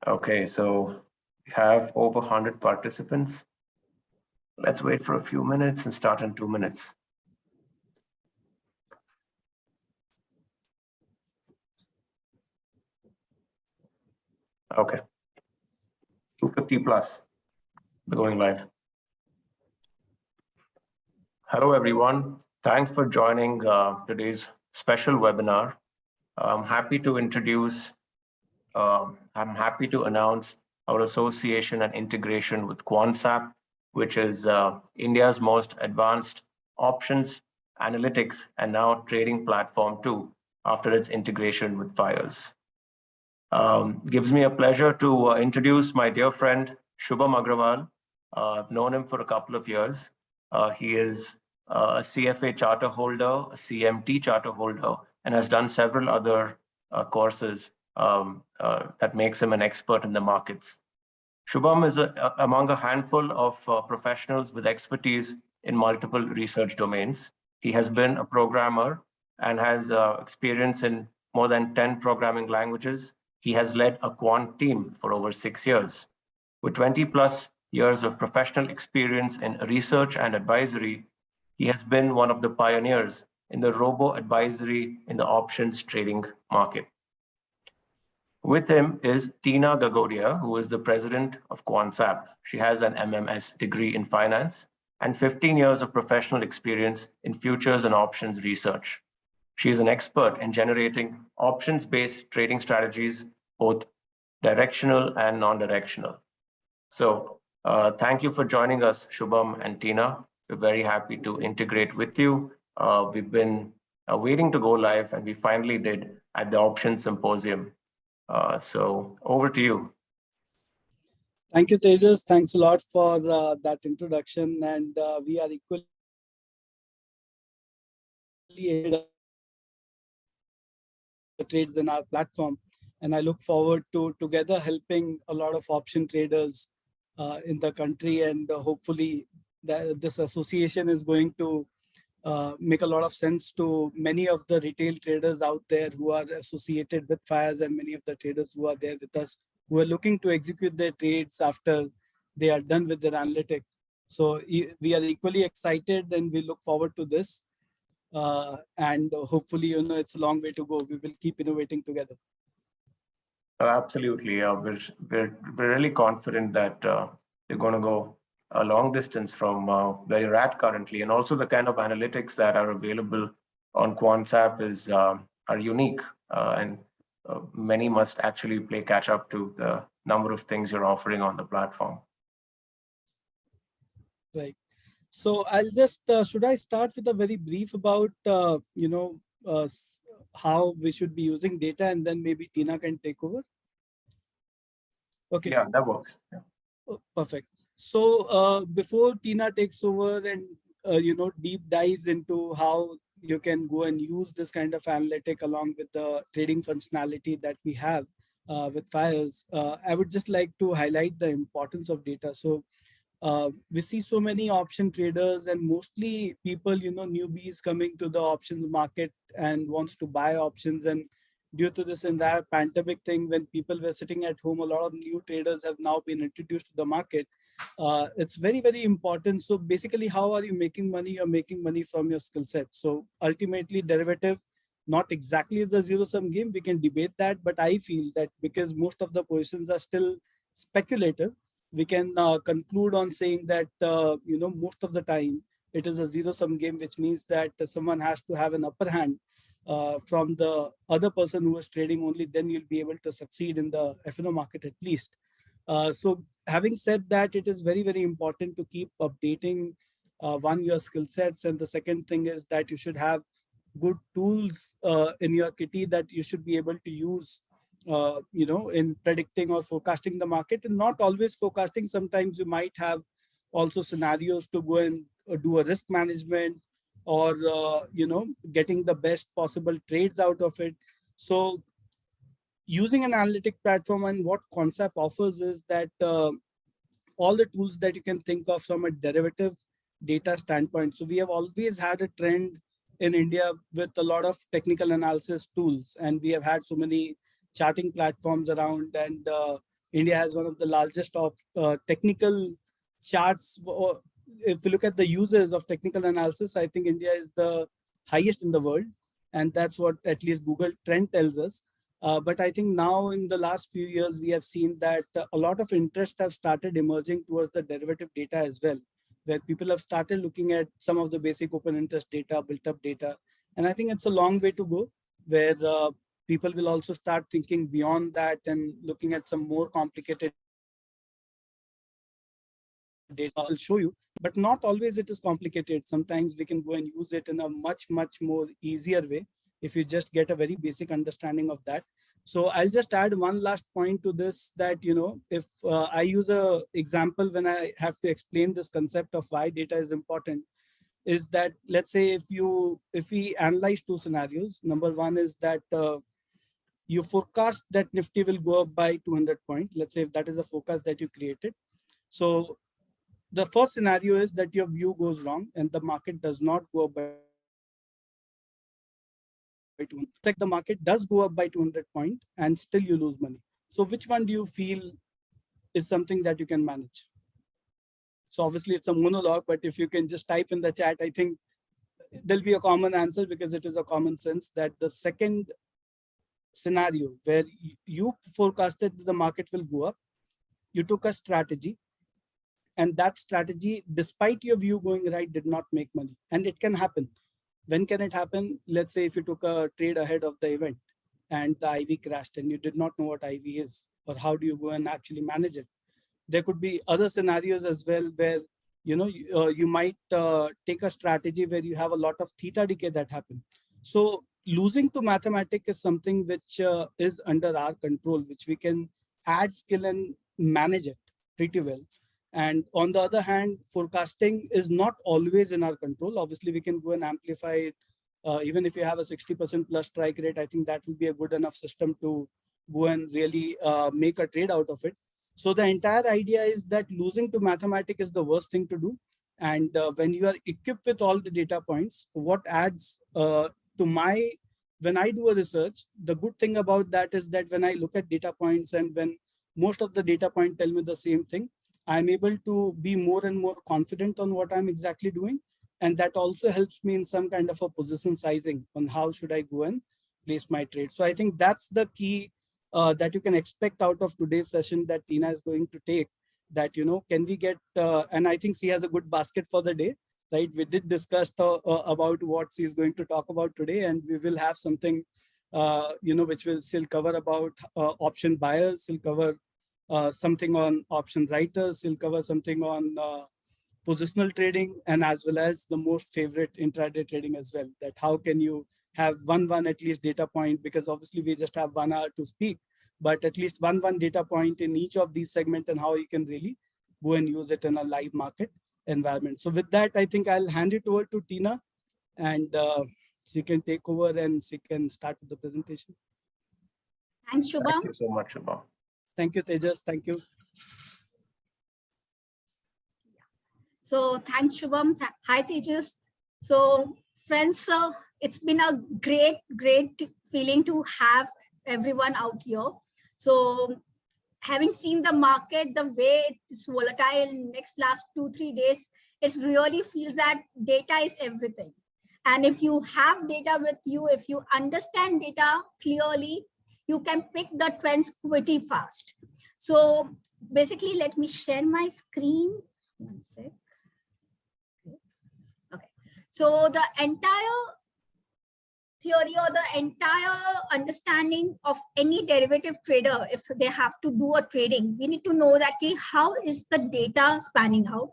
Okay, so we have over 100 participants. Let's wait for a few minutes and start in 2 minutes. Okay, 250 plus. We're going live. Hello, everyone. Thanks for joining today's special webinar. I'm happy to announce our association and integration with Quantsap, which is India's most advanced options, analytics, and now trading platform too, after its integration with FIRES. Gives me a pleasure to introduce my dear friend, Shubham Agrawal. I've known him for a couple of years. He is a CFA charter holder, a CMT charter holder, and has done several other courses that makes him an expert in the markets. Shubham is among a handful of professionals with expertise in multiple research domains. He has been a programmer and has experience in more than 10 programming languages. He has led a quant team for over 6 years. With 20 plus years of professional experience in research and advisory, he has been one of the pioneers in the robo-advisory in the options trading market. With him is Tina Gagodia, who is the president of Quantsap. She has an MMS degree in finance and 15 years of professional experience in futures and options research. She is an expert in generating options-based trading strategies, both directional and non-directional. So thank you for joining us, Shubham and Tina. We're very happy to integrate with you. We've been waiting to go live, and we finally did at the Options Symposium. So over to you. Thank you, Tejas. Thanks a lot for that introduction. And we are equally trades in our platform. And I look forward to together helping a lot of option traders in the country. And hopefully this association is going to make a lot of sense to many of the retail traders out there who are associated with FIRES, and many of the traders who are there with us, who are looking to execute their trades after they are done with their analytics. So we are equally excited and we look forward to this. And hopefully, it's a long way to go. We will keep innovating together. Absolutely. We're really confident that we're going to go a long distance from where you're at currently, and also the kind of analytics that are available on Quantsap are unique, and many must actually play catch up to the number of things you're offering on the platform. Right. So I'll just, should I start with a very brief about, how we should be using data, and then maybe Tina can take over? Okay. Yeah, that works. Yeah. Oh, perfect. So before Tina takes over and, deep dives into how you can go and use this kind of analytic along with the trading functionality that we have with FIRES, I would just like to highlight the importance of data. So we see so many option traders and mostly people, newbies coming to the options market and wants to buy options. And due to this entire pandemic thing, when people were sitting at home, a lot of new traders have now been introduced to the market. It's very, very important. So basically, how are you making money? You're making money from your skill set. So ultimately, derivative, not exactly the zero-sum game. We can debate that, but I feel that because most of the positions are still speculative, we can conclude on saying that, most of the time it is a zero-sum game, which means that someone has to have an upper hand from the other person who is trading. Only then you'll be able to succeed in the F&O market at least. So having said that, it is very, very important to keep updating one, your skill sets. And the second thing is that you should have good tools in your kitty that you should be able to use in predicting or forecasting the market. And not always forecasting. Sometimes you might have also scenarios to go and do a risk management or, getting the best possible trades out of it. So using an analytic platform, and what Quantsap offers is that all the tools that you can think of from a derivative data standpoint. So we have always had a trend in India with a lot of technical analysis tools, and we have had so many charting platforms around, and India has one of the largest of technical charts. If you look at the users of technical analysis, I think India is the highest in the world. And that's what at least Google Trend tells us. But I think now in the last few years, we have seen that a lot of interest have started emerging towards the derivative data as well, where people have started looking at some of the basic open interest data, built up data. And I think it's a long way to go, where people will also start thinking beyond that and looking at some more complicated data. I'll show you, but not always it is complicated. Sometimes we can go and use it in a much more easier way if you just get a very basic understanding of that. So I'll just add one last point to this, that if I use a example when I have to explain this concept of why data is important, is that let's say if we analyze two scenarios. Number one is that you forecast that Nifty will go up by 200 points. Let's say if that is a forecast that you created. So the first scenario is that your view goes wrong and the market does not go up by 200. Like the market does go up by 200 points and still you lose money. So which one do you feel is something that you can manage? So obviously it's a monologue, but if you can just type in the chat, I think there'll be a common answer, because it is a common sense that the second scenario where you forecasted the market will go up, you took a strategy, and that strategy, despite your view going right, did not make money. And it can happen. When can it happen? Let's say if you took a trade ahead of the event and the IV crashed and you did not know what IV is, or how do you go and actually manage it? There could be other scenarios as well where you might take a strategy where you have a lot of theta decay that happen. So losing to mathematics is something which is under our control, which we can add skill and manage it pretty well. And on the other hand, forecasting is not always in our control. Obviously, we can go and amplify it. Even if you have a 60% plus strike rate, I think that will be a good enough system to go and really make a trade out of it. So the entire idea is that losing to mathematics is the worst thing to do. And when you are equipped with all the data points, what adds to when I do a research, the good thing about that is that when I look at data points and when most of the data points tell me the same thing, I'm able to be more and more confident on what I'm exactly doing. And that also helps me in some kind of a position sizing on how should I go and place my trade. So I think that's the key that you can expect out of today's session that Tina is going to take, that, can we get, and I think she has a good basket for the day, right? We did discuss about what she's going to talk about today, and we will have something, which will still cover about option buyers, she'll cover something on option writers, we'll cover something on positional trading, and as well as the most favorite intraday trading as well, that how can you have one at least data point, because obviously we just have 1 hour to speak, but at least one data point in each of these segments and how you can really go and use it in a live market environment. So with that, I think I'll hand it over to Tina, and she can take over and she can start with the presentation. Thanks, Shubham. Thank you so much, Shubham. Thank you, Tejas. Thank you. So thanks, Shubham. Hi, Tejas. So friends, it's been a great feeling to have everyone out here. So having seen the market, the way it's volatile in last 2-3 days, it really feels that data is everything. And if you have data with you, if you understand data clearly, you can pick the trends pretty fast. So basically, let me share my screen. One sec. Okay. So the entire theory or the entire understanding of any derivative trader, if they have to do a trading, we need to know that how is the data spanning out?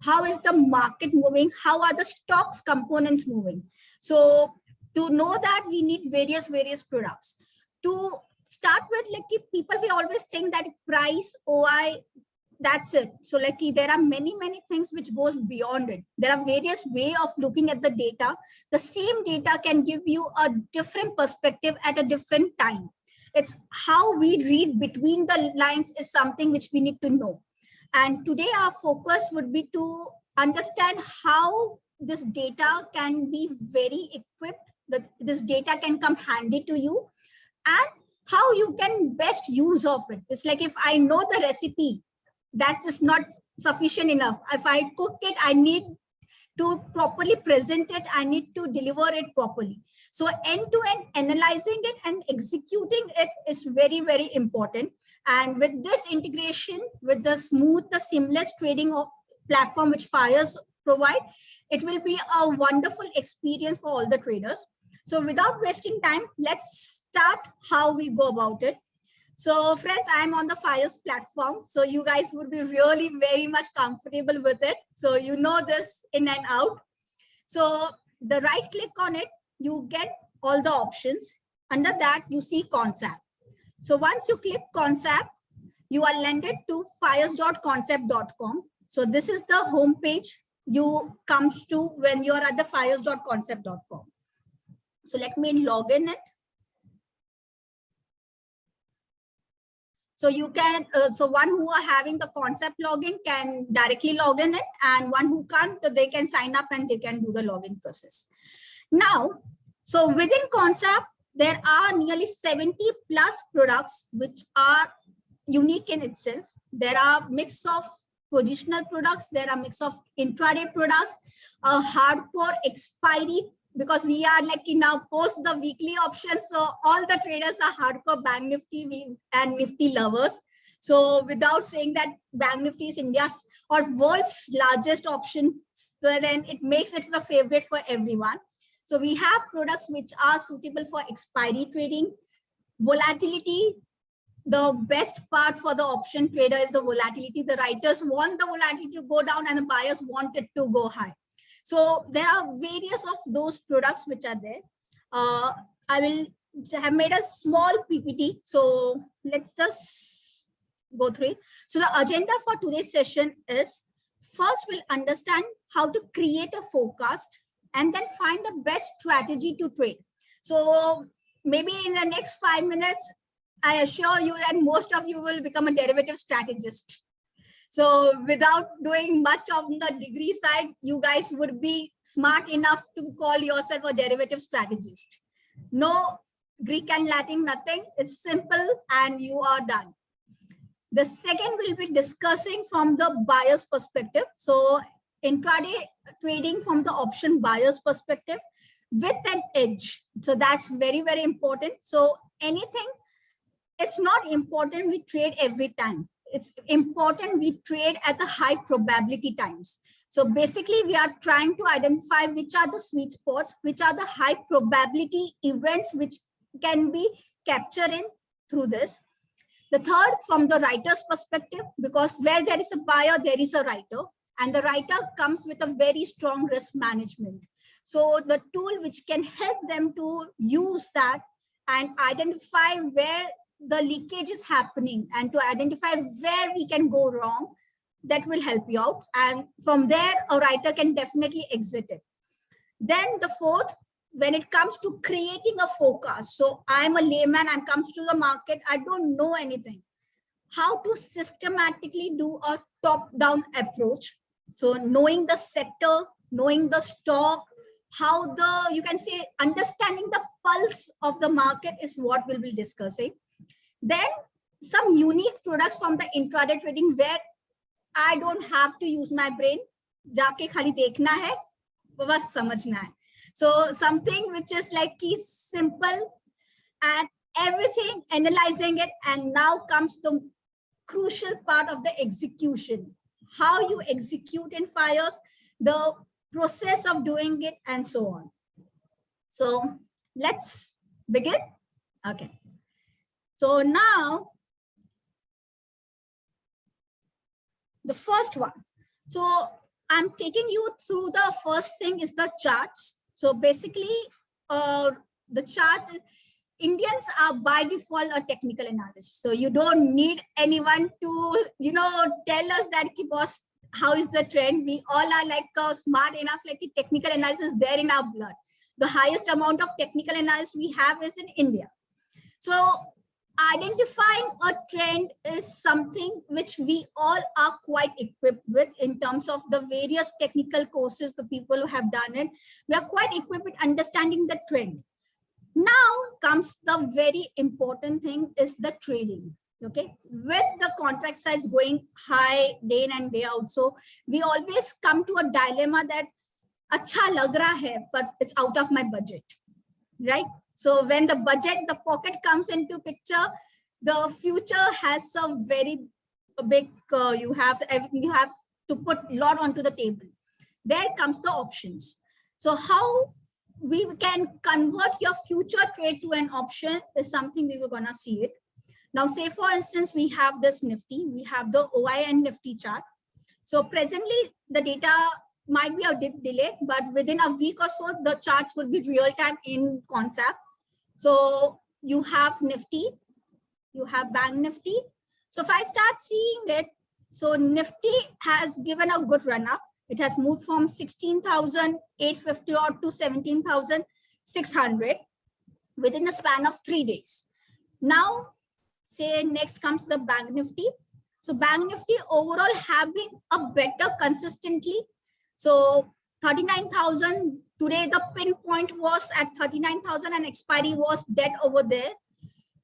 How is the market moving? How are the stocks components moving? So to know that, we need various products. To start with, like people, we always think that price, OI, that's it. So like there are many things which goes beyond it. There are various ways of looking at the data. The same data can give you a different perspective at a different time. It's how we read between the lines is something which we need to know. And today our focus would be to understand how this data can be very equipped, that this data can come handy to you, and how you can best use of it. It's like if I know the recipe, that is not sufficient enough. If I cook it, I need to properly present it, I need to deliver it properly. So end-to-end analyzing it and executing it is very, very important. And with this integration, with the smooth, the seamless trading platform which FIRES provide, it will be a wonderful experience for all the traders. So without wasting time, let's start how we go about it. So friends, I'm on the FIRES platform. So you guys would be really very much comfortable with it. So you know this in and out. So the right click on it, you get all the options. Under that, you see Concept. So once you click Concept, you are landed to fires.concept.com. So this is the home page you come to when you're at the fires.concept.com. So let me log in it. So you can, so one who are having the Concept login can directly log in it, and one who can't, they can sign up and they can do the login process. Now, so within Concept, there are nearly 70 plus products which are unique in itself. There are mix of positional products, there are mix of intraday products, a hardcore expiry, because we are like now post the weekly options. So all the traders are hardcore Bank Nifty and Nifty lovers. So without saying that Bank Nifty is India's or world's largest option, so then it makes it the favorite for everyone. So we have products which are suitable for expiry trading, volatility. The best part for the option trader is the volatility. The writers want the volatility to go down and the buyers want it to go high. So there are various of those products which are there. I will have made a small PPT. So let's just go through it. So the agenda for today's session is, first we'll understand how to create a forecast and then find the best strategy to trade. So maybe in the next 5 minutes, I assure you that most of you will become a derivative strategist. So without doing much on the degree side, you guys would be smart enough to call yourself a derivative strategist. No Greek and Latin, nothing. It's simple and you are done. The second we'll be discussing from the buyer's perspective. So intraday trading from the option buyer's perspective with an edge. So that's very, very important. So anything, it's not important we trade every time. It's important we trade at the high probability times. So basically we are trying to identify which are the sweet spots, which are the high probability events which can be captured in through this. The third, from the writer's perspective, because where there is a buyer, there is a writer, and the writer comes with a very strong risk management. So the tool which can help them to use that and identify where the leakage is happening and to identify where we can go wrong, that will help you out. And from there, a writer can definitely exit it. Then the fourth, when it comes to creating a forecast. So I'm a layman and comes to the market, I don't know anything. How to systematically do a top-down approach. So knowing the sector, knowing the stock, how the, you can say, understanding the pulse of the market is what we'll be discussing. Then some unique products from the intraday trading where I don't have to use my brain. जाके खाली देखना है, बस समझना है. So something which is like simple and everything, analyzing it, and now comes the crucial part of the execution. How you execute in FIRES, the process of doing it, and so on. So let's begin. Okay. So now, the first one. So I'm taking you through the first thing is the charts. So basically, the charts, Indians are by default a technical analyst. So you don't need anyone to, tell us that, boss, how is the trend? We all are like smart enough, like technical analysis there in our blood. The highest amount of technical analysis we have is in India. So identifying a trend is something which we all are quite equipped with in terms of the various technical courses, the people who have done it. We are quite equipped with understanding the trend. Now comes the very important thing is the trading. Okay, with the contract size going high day in and day out, so we always come to a dilemma that acha lag raha hai, but it's out of my budget, right? So when the budget, the pocket comes into picture, the future has a very big, you have to put a lot onto the table. There comes the options. So how we can convert your future trade to an option is something we were gonna see it. Now, say for instance, we have this Nifty, we have the OI and Nifty chart. So presently the data might be a bit delayed, but within a week or so, the charts will be real time in concept. So you have Nifty, you have Bank Nifty. So if I start seeing it, so Nifty has given a good run up. It has moved from 16,850 or to 17,600 within a span of 3 days. Now, say next comes the Bank Nifty. So Bank Nifty overall having a better consistently. So 39,000 today, the pin point was at 39,000 and expiry was dead over there.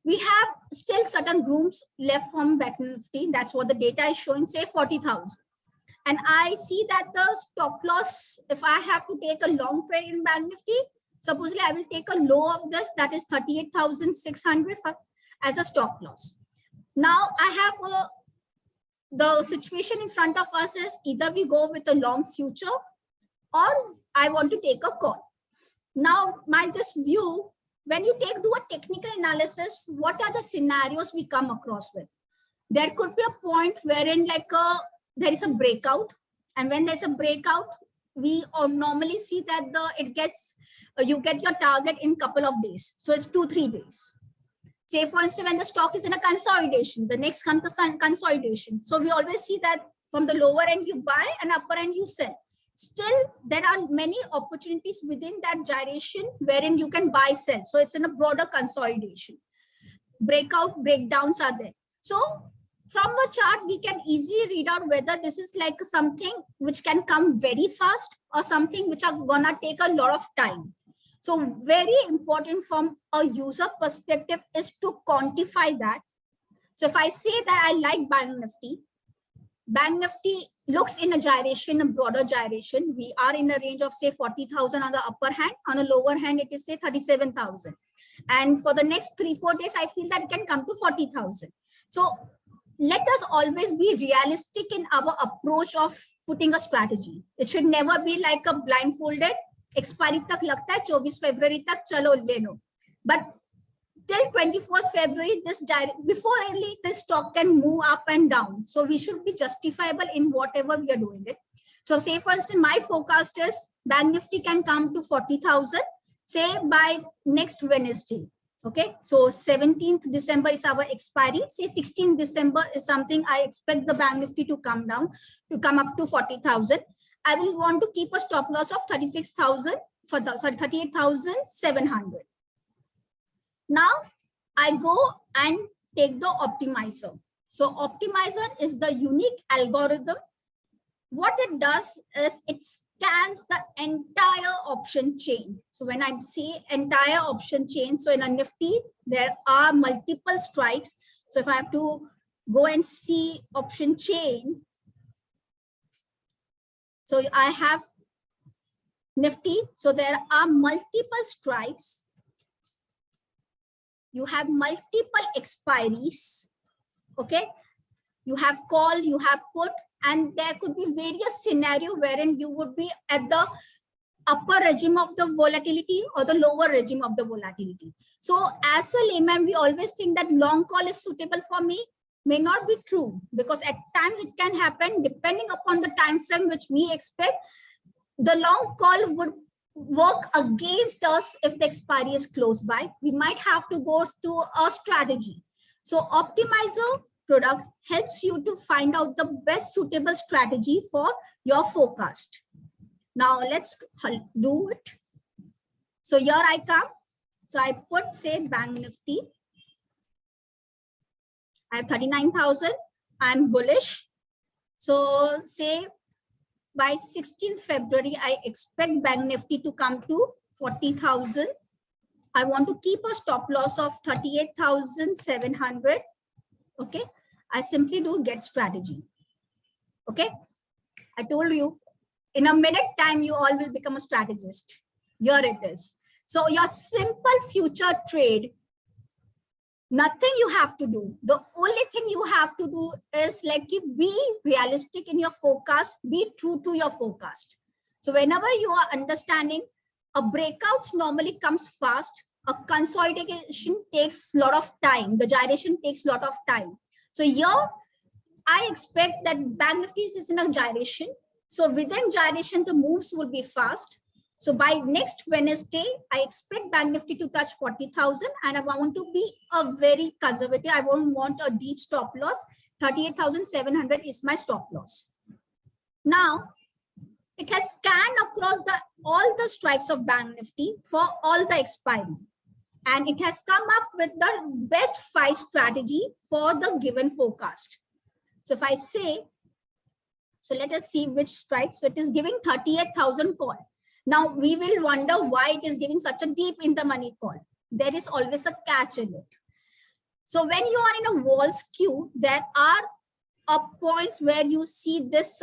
We have still certain rooms left from Bank Nifty. That's what the data is showing, say 40,000. And I see that the stop loss, if I have to take a long trade in Bank Nifty, supposedly I will take a low of this, that is 38,600 as a stop loss. Now I have the situation in front of us is either we go with a long future or I want to take a call. Now, this view, when you do a technical analysis, what are the scenarios we come across with? There could be a point wherein there is a breakout, and when there's a breakout, we normally see that you get your target in couple of days. So it's 2-3 days. Say for instance, when the stock is in a consolidation, the next comes the consolidation. So we always see that from the lower end you buy and upper end you sell. Still, there are many opportunities within that gyration wherein you can buy, sell. So it's in a broader consolidation. Breakout, breakdowns are there. So from the chart, we can easily read out whether this is like something which can come very fast or something which are gonna take a lot of time. So very important from a user perspective is to quantify that. So if I say that I like Bank Nifty looks in a gyration, a broader gyration. We are in a range of say 40,000 on the upper hand. On the lower hand, it is say 37,000. And for the next 3-4 days, I feel that it can come to 40,000. So let us always be realistic in our approach of putting a strategy. It should never be like a blindfolded, expiry tak lagta hai, 24 February tak chalo le lo. But till 24th February, before only this stock can move up and down. So we should be justifiable in whatever we are doing it. So say for instance, my forecast is Bank Nifty can come to 40,000, say by next Wednesday. Okay, so 17th December is our expiry. Say 16th December is something I expect the Bank Nifty to come down, to come up to 40,000. I will want to keep a stop loss of 38,700. Now I go and take the optimizer. So optimizer is the unique algorithm. What it does is it scans the entire option chain. So when I say entire option chain, so in a Nifty, there are multiple strikes. So if I have to go and see option chain, so I have Nifty. So there are multiple strikes. You have multiple expiries. Okay. You have call, you have put, and there could be various scenarios wherein you would be at the upper regime of the volatility or the lower regime of the volatility. So as a layman, we always think that long call is suitable for me. May not be true, because at times it can happen depending upon the time frame which we expect. The long call would work against us if the expiry is close by. We might have to go to a strategy. So optimizer product helps you to find out the best suitable strategy for your forecast. Now let's do it. So here I come. So I put say Bank Nifty. I have 39,000. I'm bullish. So say by 16th February, I expect Bank Nifty to come to 40,000. I want to keep a stop loss of 38,700. Okay. I simply do get strategy. Okay. I told you in a minute time, you all will become a strategist. Here it is. So your simple future trade, nothing you have to do. The only thing you have to do is like be realistic in your forecast, be true to your forecast. So whenever you are understanding, a breakout normally comes fast. A consolidation takes a lot of time. The gyration takes a lot of time. So here, I expect that Bank Nifty is in a gyration. So within gyration, the moves will be fast. So by next Wednesday, I expect Bank Nifty to touch 40,000, and I want to be a very conservative. I won't want a deep stop loss. 38,700 is my stop loss. Now, it has scanned across all the strikes of Bank Nifty for all the expiry. And it has come up with the best 5 strategy for the given forecast. So if I say, so let us see which strike. So it is giving 38,000 call. Now we will wonder why it is giving such a deep in the money call. There is always a catch in it. So when you are in a wall skew, there are points where you see this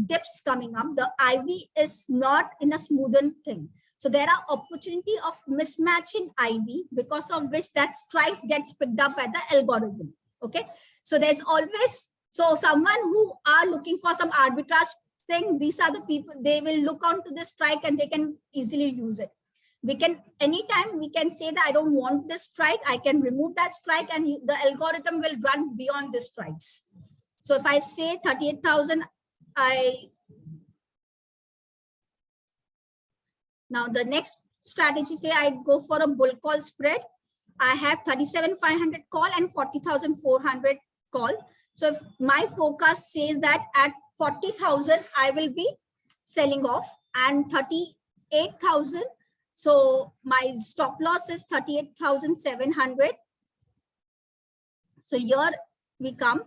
dips coming up. The IV is not in a smoothened thing. So there are opportunity of mismatch in IV, because of which that strikes gets picked up by the algorithm. Okay. So there's always, so someone who are looking for some arbitrage thing, these are the people, they will look onto this strike and they can easily use it. We can, anytime we can say that I don't want this strike, I can remove that strike and the algorithm will run beyond the strikes. So if I say 38,000, now the next strategy, say I go for a bull call spread. I have 37,500 call and 40,400 call. So if my forecast says that at 40,000, I will be selling off, and 38,000. So my stop loss is 38,700. So here we come.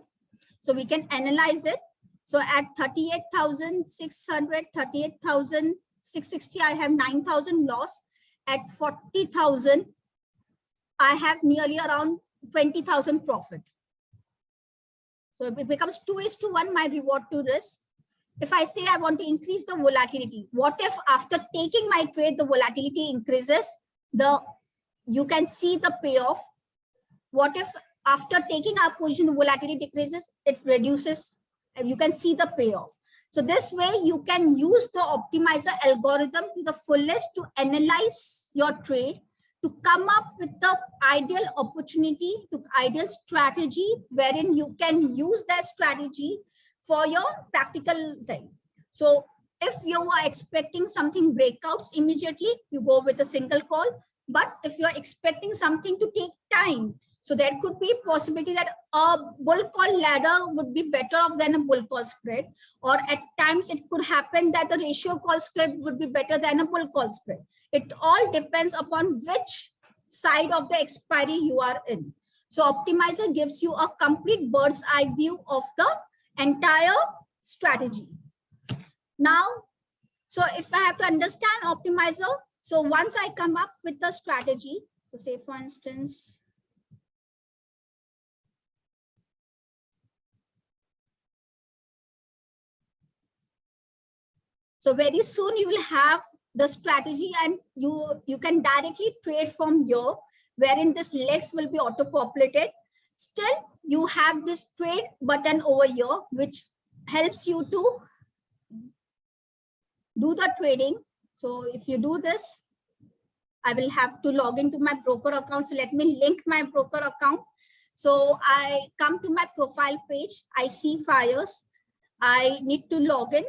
So we can analyze it. So at 38,600, 38,660, I have 9,000 loss. At 40,000, I have nearly around 20,000 profit. So it becomes 2:1, my reward to risk. If I say I want to increase the volatility, what if after taking my trade, the volatility increases? You can see the payoff. What if after taking our position, the volatility decreases, it reduces, you can see the payoff. So this way you can use the optimizer algorithm to the fullest to analyze your trade, to come up with the ideal opportunity, to ideal strategy, wherein you can use that strategy for your practical thing. So if you are expecting something breakouts immediately, you go with a single call. But if you're expecting something to take time, so there could be possibility that a bull call ladder would be better than a bull call spread, or at times it could happen that the ratio call spread would be better than a bull call spread. It all depends upon which side of the expiry you are in. So optimizer gives you a complete bird's eye view of the entire strategy. Now, so if I have to understand optimizer, so once I come up with the strategy, so say for instance, so very soon you will have the strategy and you can directly trade from here, wherein this legs will be auto-populated. Still, you have this trade button over here, which helps you to do the trading. So if you do this, I will have to log into my broker account. So let me link my broker account. So I come to my profile page. I see fires. I need to log in.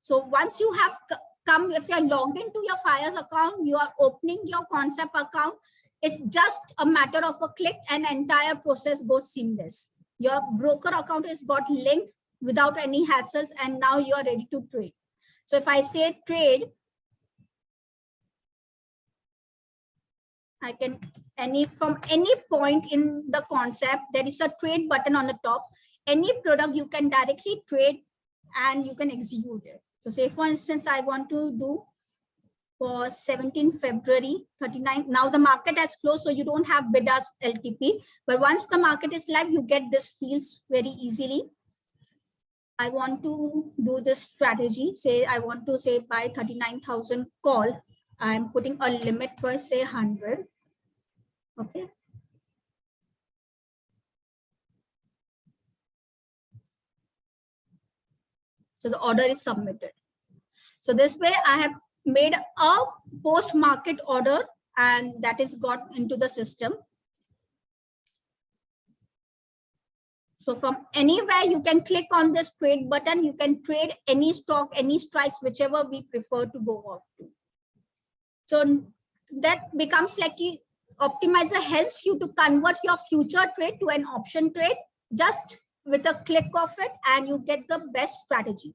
So once you have come, if you are logged into your Fires account, you are opening your Concept account. It's just a matter of a click and entire process goes seamless. Your broker account is got linked without any hassles, and now you are ready to trade. So if I say trade, I can from any point in the Concept, there is a trade button on the top. Any product you can directly trade and you can execute it. So say for instance, I want to do for 17 February 39. Now the market has closed, so you don't have bid-ask LTP. But once the market is live, you get this fields very easily. I want to do this strategy. Say I want to say buy 39,000 call. I'm putting a limit for say 100. Okay. So the order is submitted. So this way I have made a post-market order and that is got into the system. So from anywhere you can click on this trade button, you can trade any stock, any strikes, whichever we prefer to go off to. So that becomes like a optimizer helps you to convert your future trade to an option trade just with a click of it, and you get the best strategy.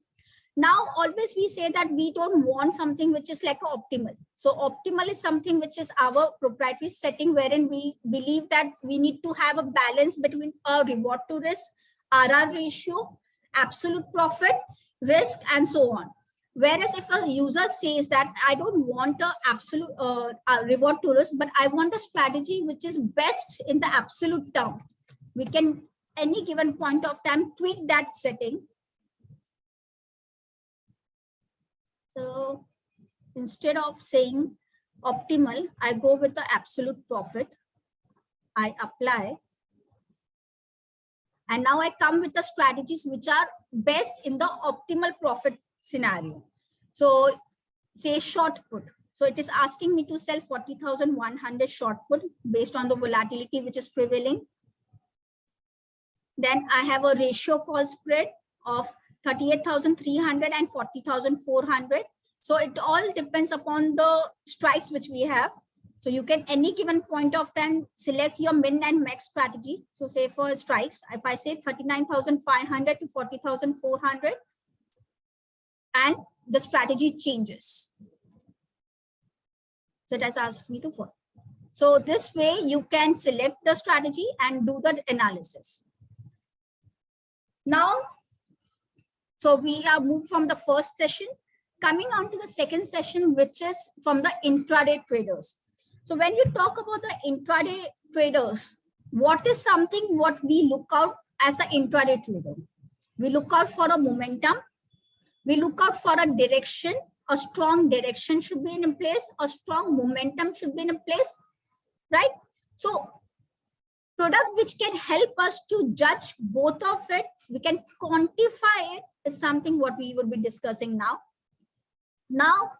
Now, always we say that we don't want something which is like optimal. So optimal is something which is our proprietary setting wherein we believe that we need to have a balance between a reward to risk, RR ratio, absolute profit, risk, and so on. Whereas if a user says that I don't want a absolute reward to risk, but I want a strategy which is best in the absolute term, we can any given point of time tweak that setting. So instead of saying optimal, I go with the absolute profit. I apply. And now I come with the strategies which are best in the optimal profit scenario. So say short put. So it is asking me to sell 40,100 short put based on the volatility which is prevailing. Then I have a ratio call spread of 38,300 and 40,400. So it all depends upon the strikes which we have. So you can any given point of time select your min and max strategy. So say for strikes, if I say 39,500 to 40,400, and the strategy changes. So it has asked me to follow. So this way you can select the strategy and do the analysis. Now, so we have moved from the first session, coming on to the second session, which is from the intraday traders. So when you talk about the intraday traders, what is something what we look out as an intraday trader? We look out for a momentum. We look out for a direction. A strong direction should be in place. A strong momentum should be in place, right? So product which can help us to judge both of it, we can quantify it, is something what we will be discussing now. Now,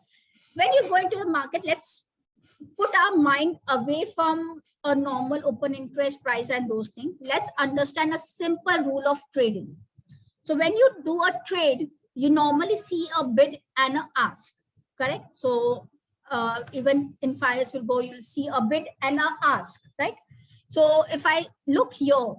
when you go into the market, let's put our mind away from a normal open interest price and those things. Let's understand a simple rule of trading. So when you do a trade, you normally see a bid and an ask, correct? So even in fires will go, you'll see a bid and an ask, right? So if I look here,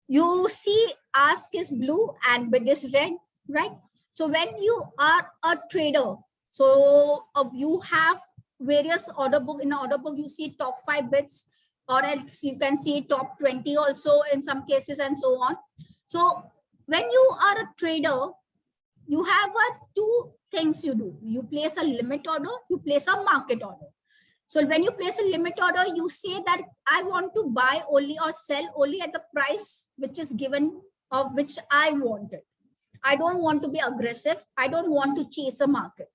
you see ask is blue and bid is red, right? So when you are a trader, so you have various order book. In order book, you see top 5 bids, or else you can see top 20 also in some cases and so on. So when you are a trader, you have two things you do. You place a limit order, you place a market order. So when you place a limit order, you say that I want to buy only or sell only at the price which is given of which I wanted. I don't want to be aggressive. I don't want to chase a market,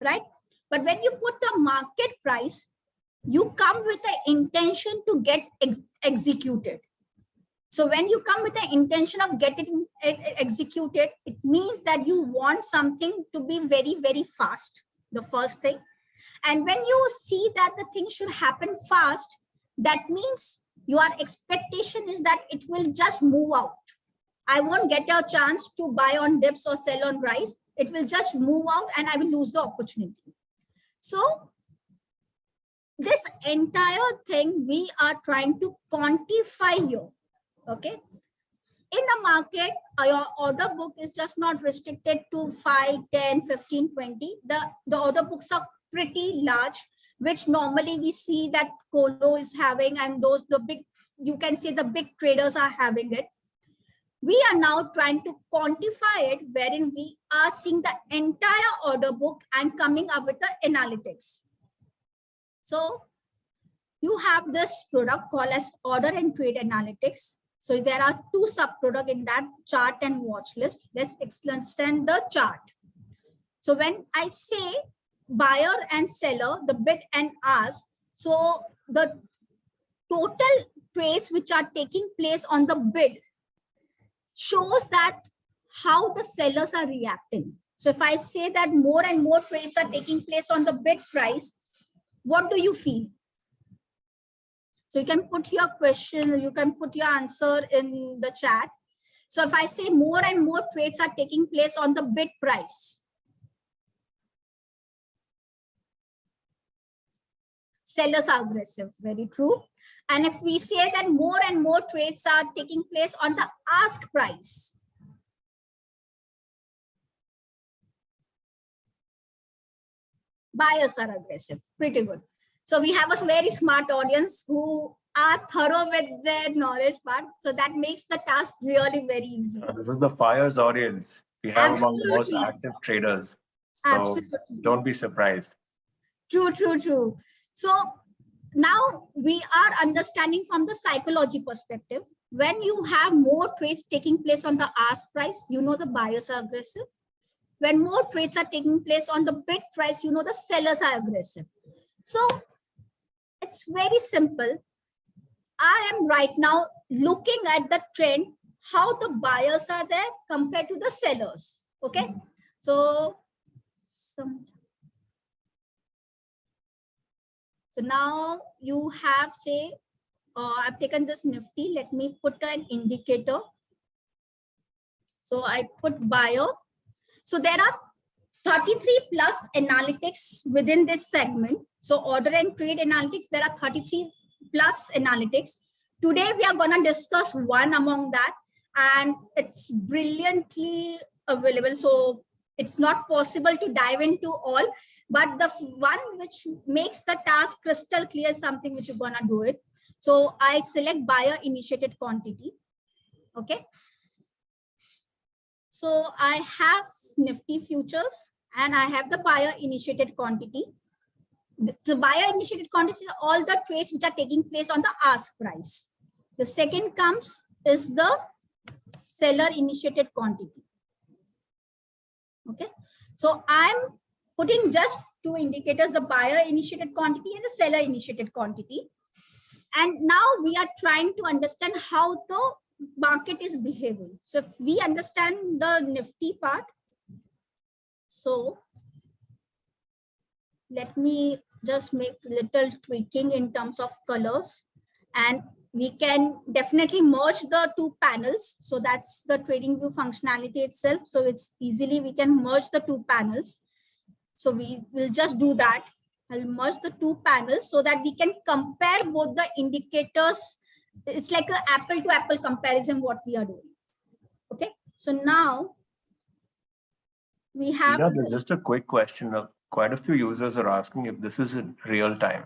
right? But when you put the market price, you come with the intention to get executed. So when you come with the intention of getting executed, it means that you want something to be very, very fast, the first thing. And when you see that the thing should happen fast, that means your expectation is that it will just move out. I won't get a chance to buy on dips or sell on rise. It will just move out and I will lose the opportunity. So this entire thing we are trying to quantify here, okay? In the market, your order book is just not restricted to 5, 10, 15, 20. The order books are pretty large, which normally we see that Colo is having, and those, the big, you can see the big traders are having it. We are now trying to quantify it, wherein we are seeing the entire order book and coming up with the analytics. So you have this product called as order and trade analytics. So there are two sub-products in that, chart and watch list. Let's understand the chart. So when I say buyer and seller, the bid and ask, so the total trades which are taking place on the bid shows that how the sellers are reacting. So if I say that more and more trades are taking place on the bid price, what do you feel? So you can put your question, you can put your answer in the chat. So if I say more and more trades are taking place on the bid price, sellers are aggressive, very true. And if we say that more and more trades are taking place on the ask price, buyers are aggressive, pretty good. So we have a very smart audience who are thorough with their knowledge part. So that makes the task really very easy. This is the FIRES audience. We have among the most Absolutely. active traders. So Absolutely. don't be surprised. True, true, true. So now we are understanding from the psychology perspective. When you have more trades taking place on the ask price, you know the buyers are aggressive. When more trades are taking place on the bid price, you know the sellers are aggressive. So it's very simple. I am right now looking at the trend, how the buyers are there compared to the sellers. Okay. So now you have, say, I've taken this Nifty. Let me put an indicator. So I put buyer. So there are 33 plus analytics within this segment. So order and trade analytics, there are 33 plus analytics. Today, we are going to discuss one among that, and it's brilliantly available. So it's not possible to dive into all, but the one which makes the task crystal clear is something which you're going to do it. So I select buyer initiated quantity. Okay. So I have Nifty futures and I have the buyer initiated quantity. The buyer initiated quantity is all the trades which are taking place on the ask price. The second comes is the seller initiated quantity. Okay. So I'm putting just two indicators, the buyer initiated quantity and the seller initiated quantity. And now we are trying to understand how the market is behaving. So if we understand the Nifty part, so let me just make little tweaking in terms of colors, and we can definitely merge the two panels. So that's the trading view functionality itself. So it's easily we can merge the two panels. So we will just do that. I'll merge the two panels so that we can compare both the indicators. It's like an apple to apple comparison what we are doing. Okay. So now we have. You know, there's just a quick question. Quite a few users are asking if this is in real time.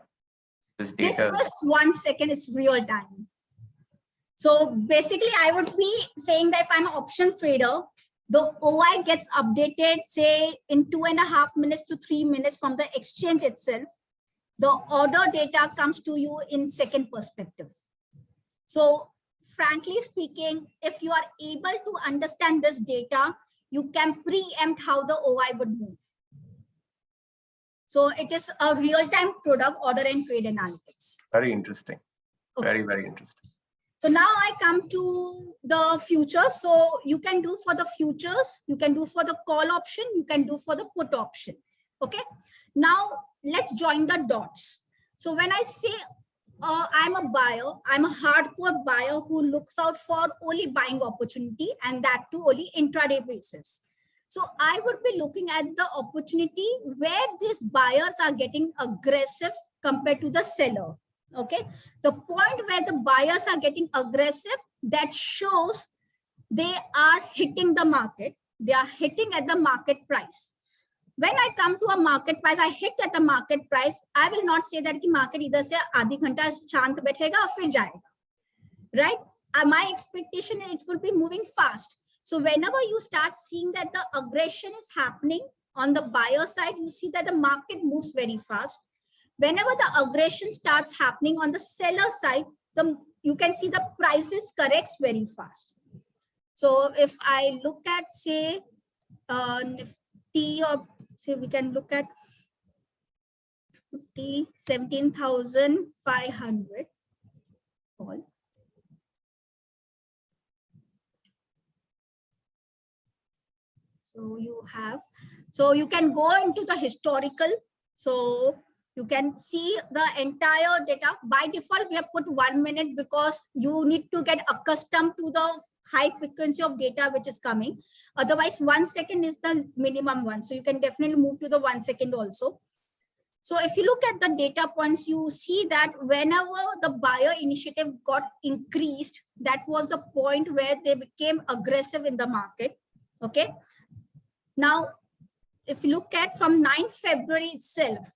This data. This is 1 second, it's real time. So basically, I would be saying that if I'm an option trader, the OI gets updated, say, in 2.5 minutes to 3 minutes from the exchange itself. The order data comes to you in second perspective. So frankly speaking, if you are able to understand this data, you can preempt how the OI would move. So it is a real-time product, order and trade analytics. Very interesting. Okay. Very, very interesting. So now I come to the futures. So you can do for the futures, you can do for the call option, you can do for the put option. Okay. Now let's join the dots. So when I say I'm a buyer, I'm a hardcore buyer who looks out for only buying opportunity, and that too only intraday basis. So I would be looking at the opportunity where these buyers are getting aggressive compared to the seller. Okay. The point where the buyers are getting aggressive, that shows they are hitting the market. They are hitting at the market price. When I come to a market price, I hit at the market price. I will not say that the market either se आधी घंटा शांत बैठेगा और फिर जाएगा. Right? my expectation it will be moving fast. So whenever you start seeing that the aggression is happening on the buyer side, you see that the market moves very fast. Whenever the aggression starts happening on the seller side, you can see the prices corrects very fast. So if I look at, say, Nifty, or say we can look at 17,500 call. So you can go into the historical. So you can see the entire data. By default, we have put 1 minute because you need to get accustomed to the high frequency of data which is coming. Otherwise, 1 second is the minimum one. So you can definitely move to the 1 second also. So if you look at the data points, you see that whenever the buyer initiative got increased, that was the point where they became aggressive in the market. Okay. Now, if you look at from 9th February itself,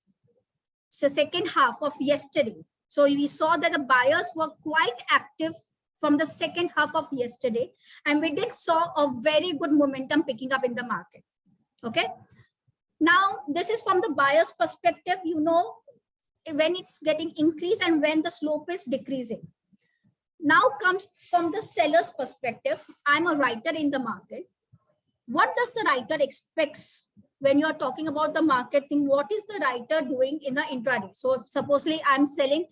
it's the second half of yesterday. So we saw that the buyers were quite active from the second half of yesterday, and we did saw a very good momentum picking up in the market. Okay. Now, this is from the buyer's perspective, you know, when it's getting increased and when the slope is decreasing. Now comes from the seller's perspective. I'm a writer in the market. What does the writer expects when you're talking about the market thing? What is the writer doing in the intraday? So if supposedly I'm selling,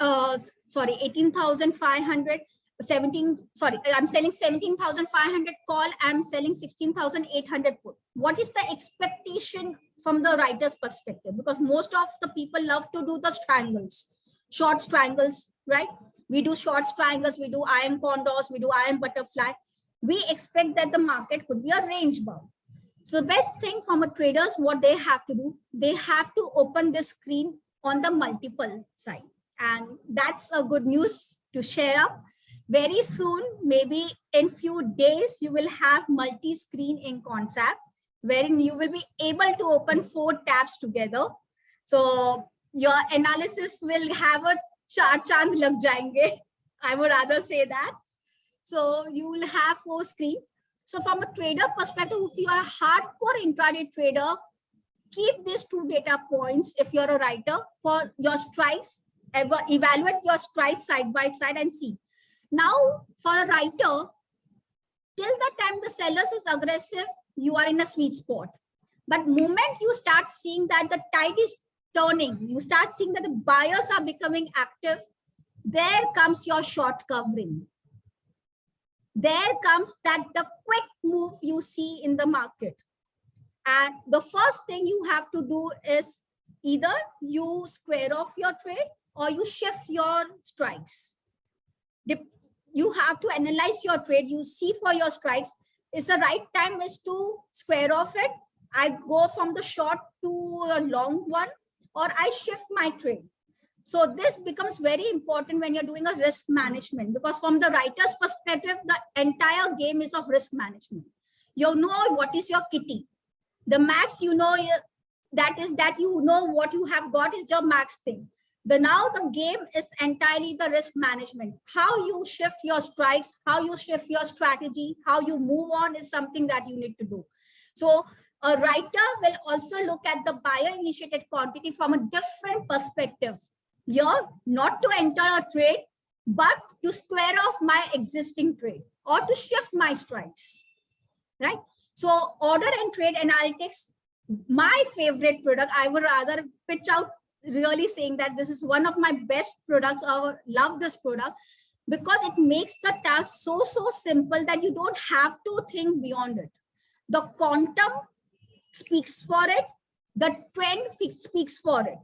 18,500, I'm selling 17,500 call, I'm selling 16,800 put. What is the expectation from the writer's perspective? Because most of the people love to do the strangles, short strangles, right? We do short strangles, we do iron condors, we do iron butterfly. We expect that the market could be a range bound. So the best thing from a traders, what they have to do, they have to open the screen on the multiple side. And that's a good news to share up. Very soon, maybe in few days, you will have multi-screen in Concept, wherein you will be able to open 4 tabs together. So your analysis will have a char chand lag jayenge. I would rather say that. So you will have 4 screens. So from a trader perspective, if you are a hardcore intraday trader, keep these 2 data points. If you're a writer, for your strikes, evaluate your strikes side by side and see. Now, for a writer, till the time the sellers is aggressive, you are in a sweet spot. But moment you start seeing that the tide is turning, you start seeing that the buyers are becoming active, there comes your short covering. There comes that the quick move you see in the market. And the first thing you have to do is either you square off your trade or you shift your strikes. You have to analyze your trade. You see for your strikes, is the right time is to square off it. I go from the short to a long one, or I shift my trade. So this becomes very important when you're doing a risk management, because from the writer's perspective, the entire game is of risk management. You know what is your kitty. The max, you know, that you know what you have got is your max thing. Now the game is entirely the risk management. How you shift your strikes, how you shift your strategy, how you move on is something that you need to do. So a writer will also look at the buyer initiated quantity from a different perspective. Here, not to enter a trade, but to square off my existing trade or to shift my strikes, right? So order and trade analytics, my favorite product. I would rather pitch out really saying that this is one of my best products. I love this product because it makes the task so simple that you don't have to think beyond it. The quantum speaks for it. The trend speaks for it.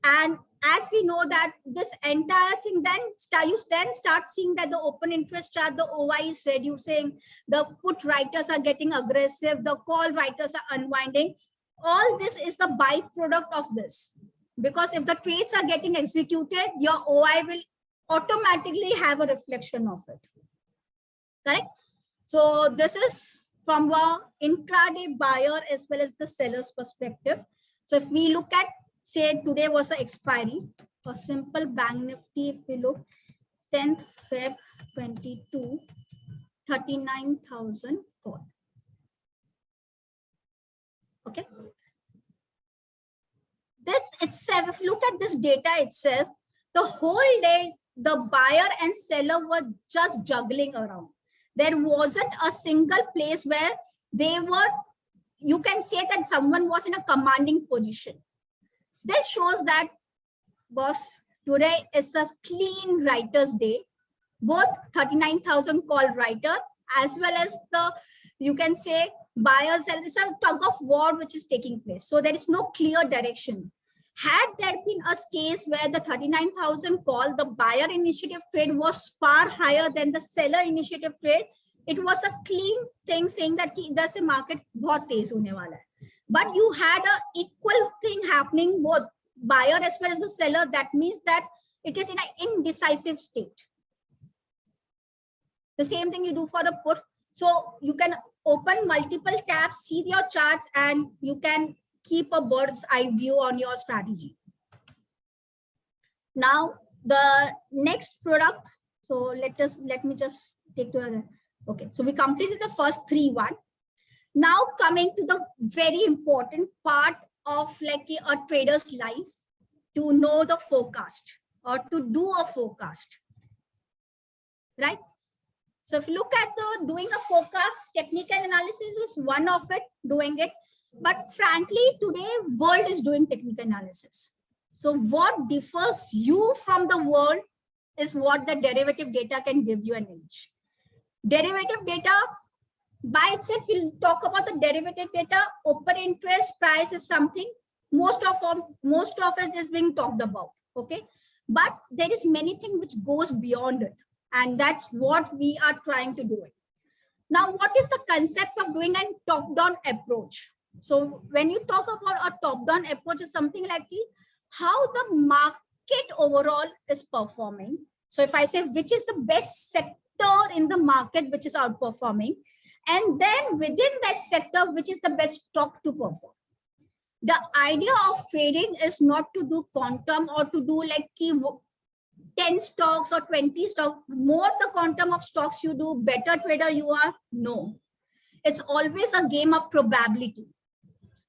And as we know that this entire thing, then you start seeing that the open interest chart, the OI is reducing, the put writers are getting aggressive, the call writers are unwinding. All this is the byproduct of this. Because if the trades are getting executed, your OI will automatically have a reflection of it. Correct? So this is from the intraday buyer as well as the seller's perspective. So if we look at, say today was the expiry, a simple bank nifty, if we look, 10th Feb 22, 39,000 call. Okay. This itself, if you look at this data itself, the whole day, the buyer and seller were just juggling around. There wasn't a single place where they were, you can say that someone was in a commanding position. This shows that, boss, today is a clean writer's day. Both 39,000 call writer as well as the, you can say, buyers, and it's a tug of war which is taking place. So there is no clear direction. Had there been a case where the 39,000 call, the buyer initiative trade was far higher than the seller initiative trade, it was a clean thing saying that idhar se market bahut tez hone wala hai. But you had a equal thing happening, both buyer as well as the seller. That means that it is in an indecisive state. The same thing you do for the put. So you can open multiple tabs, see your charts, and you can keep a bird's eye view on your strategy. Now, the next product. So let me just take to another. Okay, so we completed the first 3-1. Now coming to the very important part of like a trader's life, to know the forecast or to do a forecast, right? So if you look at the doing a forecast, technical analysis is one of it, doing it. But frankly, today world is doing technical analysis. So what differs you from the world is what the derivative data can give you an edge. Derivative data by itself, we'll talk about the derivative data. Open interest price is something most of it is being talked about. Okay, but there is many things which goes beyond it. And that's what we are trying to do it. Now, what is the concept of doing a top-down approach? So when you talk about a top-down approach, is something like how the market overall is performing. So if I say which is the best sector in the market which is outperforming, and then within that sector, which is the best stock to perform. The idea of trading is not to do quantum or to do like 10 stocks or 20 stocks. More the quantum of stocks you do, better trader you are. No, it's always a game of probability.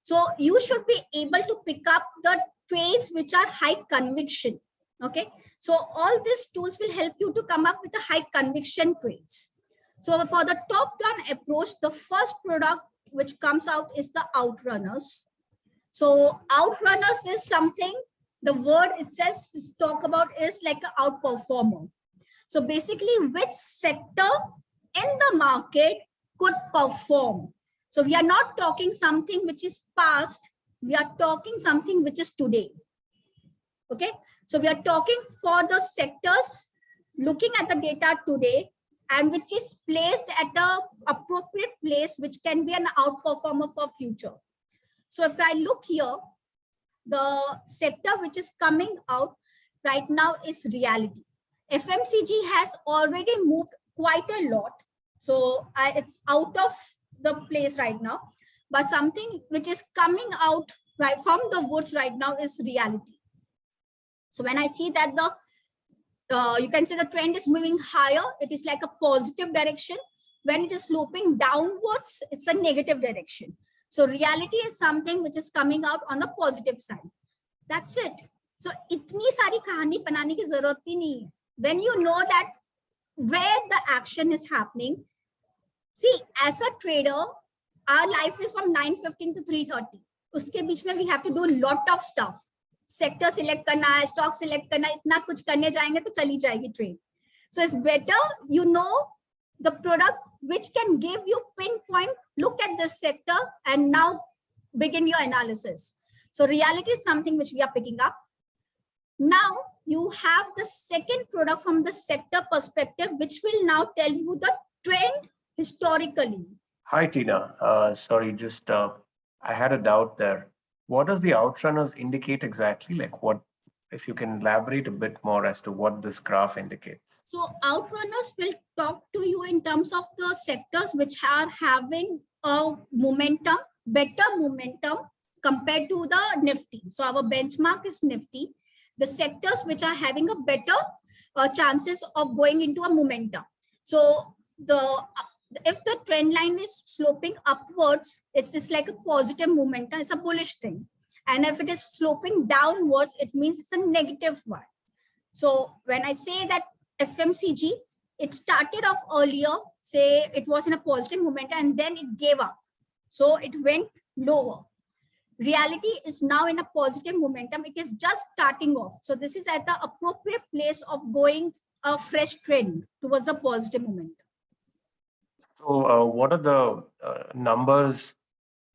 So you should be able to pick up the trades which are high conviction. Okay, so all these tools will help you to come up with the high conviction trades. So for the top-down approach, the first product which comes out is the outrunners. So outrunners is something, the word itself talk about is like an outperformer. So basically, which sector in the market could perform? So we are not talking something which is past, we are talking something which is today. Okay, so we are talking for the sectors, looking at the data today, and which is placed at the appropriate place, which can be an outperformer for future. So if I look here, the sector which is coming out right now is reality. FMCG has already moved quite a lot. So it's out of the place right now, but something which is coming out right from the woods right now is reality. So when I see that you can say the trend is moving higher, it is like a positive direction. When it is sloping downwards, it's a negative direction. So reality is something which is coming out on the positive side. That's it. So itni sari kahani banane ki zarurat hi nahi hai. When you know that where the action is happening, see, as a trader, our life is from 9:15 to 3:30. Uske beech mein we have to do a lot of stuff. Sector select karna hai, stock select karna hai, itna kuch karne jayenge to chali jayegi trade. So it's better you know the product which can give you pinpoint, look at this sector and now begin your analysis. So reality is something which we are picking up. Now you have the second product from the sector perspective, which will now tell you the trend historically. Hi, Tina. Sorry, just I had a doubt there. What does the outrunners indicate exactly? Like what, if you can elaborate a bit more as to what this graph indicates. So outrunners will talk to you in terms of the sectors which are having a momentum, better momentum compared to the Nifty. So our benchmark is Nifty. The sectors which are having a better chances of going into a momentum. So if the trend line is sloping upwards, it's just like a positive momentum, it's a bullish thing. And if it is sloping downwards, it means it's a negative one. So when I say that FMCG, it started off earlier, say it was in a positive momentum and then it gave up. So it went lower. Reality is now in a positive momentum. It is just starting off. So this is at the appropriate place of going a fresh trend towards the positive momentum. So what are the numbers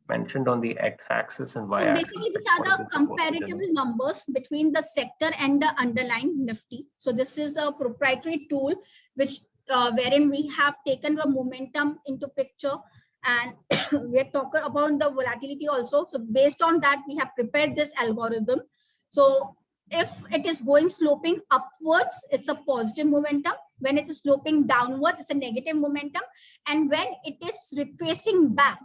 mentioned on the x-axis and y-axis? So basically, these are the comparative numbers between the sector and the underlying Nifty. So this is a proprietary tool which wherein we have taken the momentum into picture, and we're talking about the volatility also. So based on that, we have prepared this algorithm. So if it is going sloping upwards, it's a positive momentum. When it's sloping downwards, it's a negative momentum. And when it is retracing back,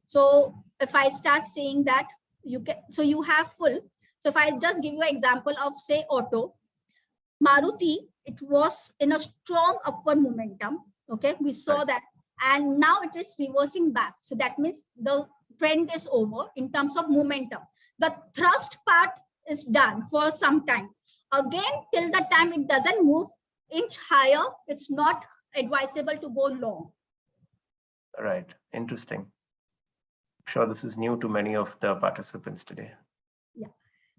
so if I start saying that you can, so you have full. So if I just give you an example of say auto, Maruti, it was in a strong upward momentum. Okay, we saw that, and now it is reversing back. So that means the trend is over in terms of momentum. The thrust part is done for some time. Again, till the time it doesn't move inch higher, it's not advisable to go long. Right, interesting. I'm sure this is new to many of the participants today. Yeah.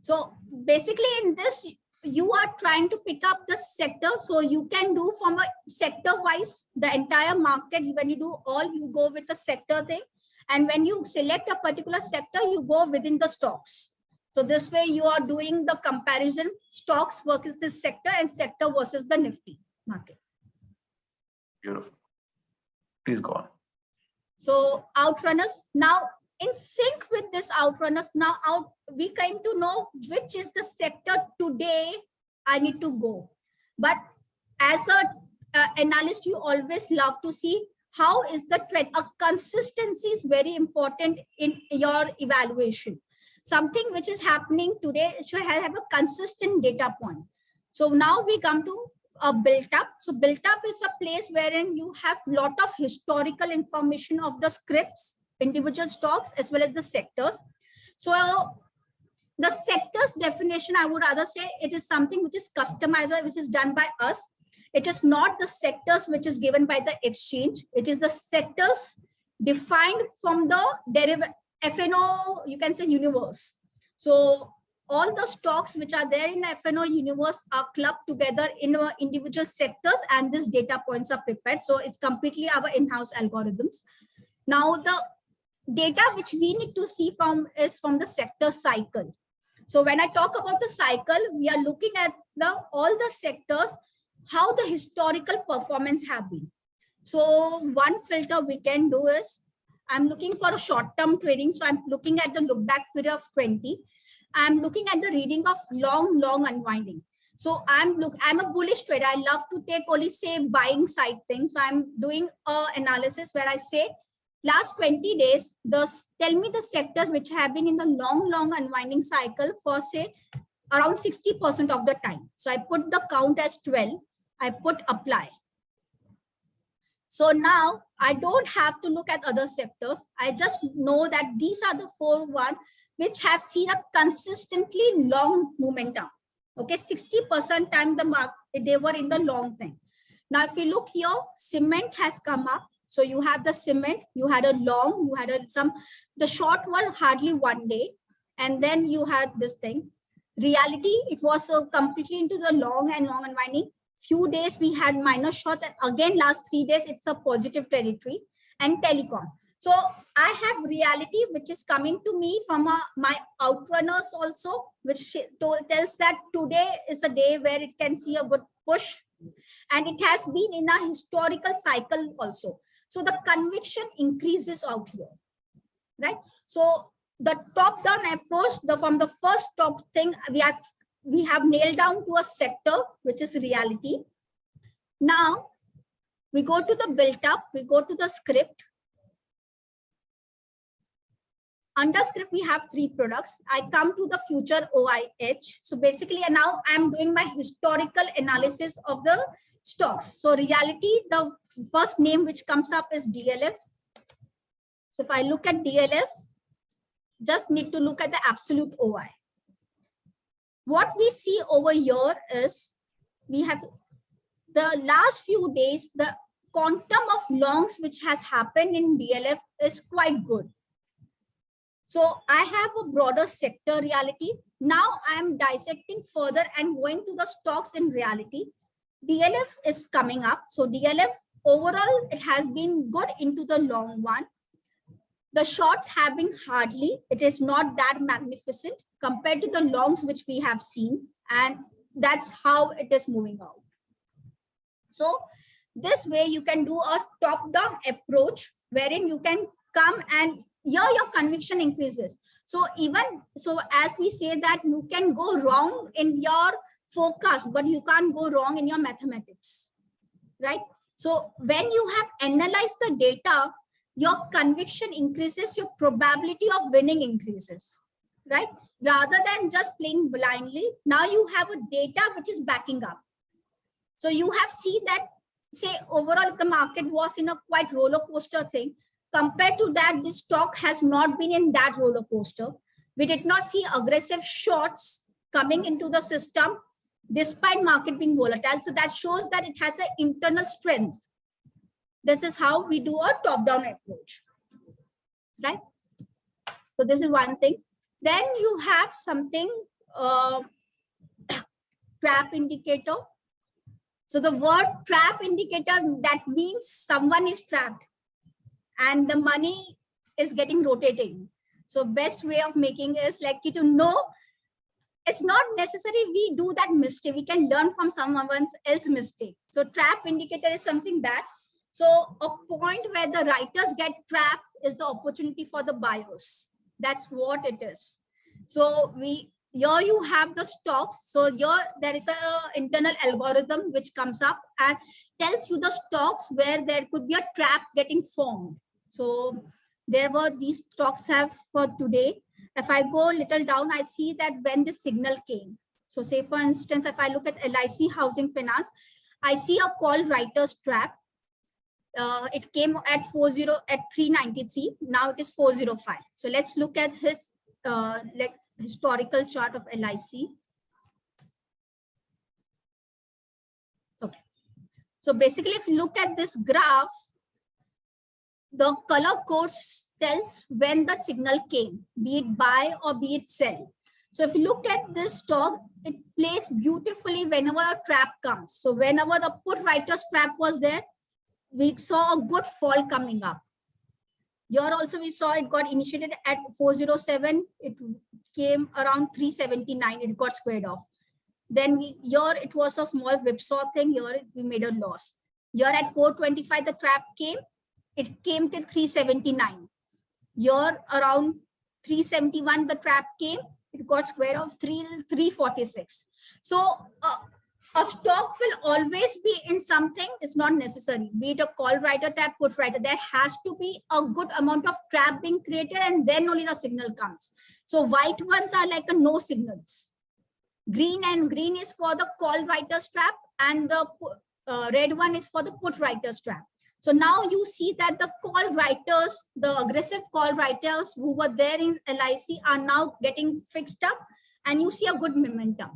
So basically in this, you are trying to pick up the sector. So you can do from a sector wise, the entire market. When you do all, you go with the sector thing. And when you select a particular sector, you go within the stocks. So this way you are doing the comparison, stocks versus the sector and sector versus the Nifty market. Beautiful. Please go on. So outrunners, now in sync with this outrunners, now we came to know which is the sector today I need to go. But as a analyst, you always love to see how is the trend. A consistency is very important in your evaluation. Something which is happening today should have a consistent data point. So now we come to a built up. So built up is a place wherein you have a lot of historical information of the scripts, individual stocks, as well as the sectors. So the sectors definition, I would rather say it is something which is customized, which is done by us. It is not the sectors which is given by the exchange. It is the sectors defined from the FNO, you can say universe. So all the stocks which are there in FNO universe are clubbed together in our individual sectors, and these data points are prepared. So it's completely our in-house algorithms. Now the data which we need to see is from the sector cycle. So when I talk about the cycle, we are looking at all the sectors, how the historical performance have been. So one filter we can do is, I'm looking for a short-term trading. So I'm looking at the look back period of 20. I'm looking at the reading of long unwinding. So I'm a bullish trader. I love to take only say buying side things. So I'm doing an analysis where I say last 20 days, tell me the sectors which have been in the long unwinding cycle for say around 60% of the time. So I put the count as 12. I put apply. So now I don't have to look at other sectors. I just know that these are the 4 which have seen a consistently long momentum. Okay, 60% time the market, they were in the long thing. Now, if you look here, cement has come up. So you have the cement, you had a long, you had the short was hardly 1 day. And then you had this thing. Reality, it was completely into the long unwinding. Few days we had minor shorts, and again last 3 days it's a positive territory. And telecom. So I have reality which is coming to me from my outrunners also, which tells that today is a day where it can see a good push, and it has been in a historical cycle also. So the conviction increases out here, right? So the top-down approach, from the first top thing, we have nailed down to a sector, which is reality. Now, we go to the built up, we go to the script. Under script, we have 3 products. I come to the future OIH. So basically now I'm doing my historical analysis of the stocks. So reality, the first name which comes up is DLF. So if I look at DLF, just need to look at the absolute OI. What we see over here is we have the last few days, the quantum of longs which has happened in DLF is quite good. So I have a broader sector reality. Now I am dissecting further and going to the stocks in reality. DLF is coming up. So DLF overall, it has been good into the long one. The shorts have been hardly, it is not that magnificent compared to the longs which we have seen. And that's how it is moving out. So this way you can do a top-down approach wherein you can come and your conviction increases. So as we say that you can go wrong in your forecast, but you can't go wrong in your mathematics, right? So when you have analyzed the data, your conviction increases, your probability of winning increases, right? Rather than just playing blindly, now you have a data which is backing up. So you have seen that, say overall, if the market was in a quite roller coaster thing, compared to that, this stock has not been in that roller coaster. We did not see aggressive shorts coming into the system despite market being volatile. So that shows that it has an internal strength. This is how we do a top-down approach, right? So this is one thing. Then you have something, trap indicator. So the word trap indicator, that means someone is trapped and the money is getting rotating. So best way of making is like you to know, it's not necessary we do that mistake. We can learn from someone else's mistake. So trap indicator is something that, so a point where the writers get trapped is the opportunity for the buyers. That's what it is. So here you have the stocks. So here there is a internal algorithm which comes up and tells you the stocks where there could be a trap getting formed. So there were these stocks have for today. If I go a little down, I see that when the signal came. So say for instance, if I look at LIC Housing Finance, I see a call writer's trap. It came at 393. Now it is 405. So let's look at his like historical chart of LIC. Okay. So basically, if you look at this graph, the color codes tells when the signal came, be it buy or be it sell. So if you look at this stock, it plays beautifully whenever a trap comes. So whenever the put writer's trap was there, we saw a good fall coming up. Here also we saw it got initiated at 407. It came around 379. It got squared off. Then here it was a small whipsaw thing. Here we made a loss. Here at 425 the trap came. It came to 379. Here around 371 the trap came. It got squared off 346. So a stock will always be in something. It's not necessary. Be it a call writer, trap, put writer. There has to be a good amount of trap being created and then only the signal comes. So white ones are like a no signals. Green is for the call writer's trap and the red one is for the put writer's trap. So now you see that the call writers, the aggressive call writers who were there in LIC are now getting fixed up and you see a good momentum.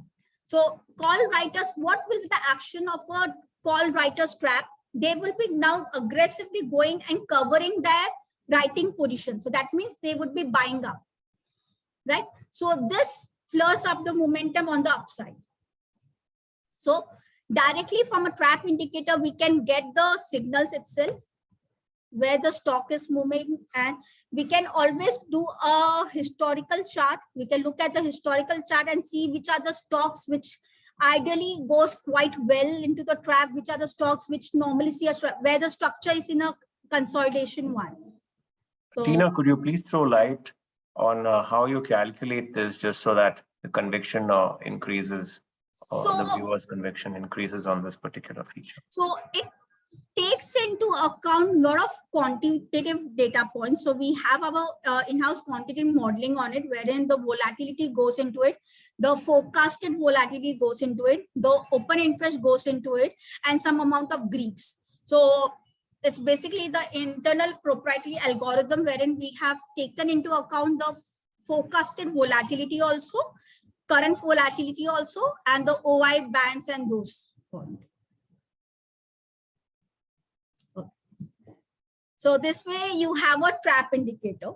So call writers, what will be the action of a call writer's trap? They will be now aggressively going and covering their writing position. So that means they would be buying up, right? So this flares up the momentum on the upside. So directly from a trap indicator, we can get the signals itself where the stock is moving, and we can always do a historical chart. We can look at the historical chart and see which are the stocks which ideally goes quite well into the trap, which are the stocks which normally see where the structure is in a consolidation one. So, Tina, could you please throw light on how you calculate this, just so that the conviction increases, or the viewer's conviction increases on this particular feature? So takes into account a lot of quantitative data points. So we have our in-house quantitative modeling on it, wherein the volatility goes into it, the forecasted volatility goes into it, the open interest goes into it, and some amount of Greeks. So it's basically the internal proprietary algorithm wherein we have taken into account the forecasted volatility also, current volatility also, and the OI bands and those points. So this way you have a trap indicator.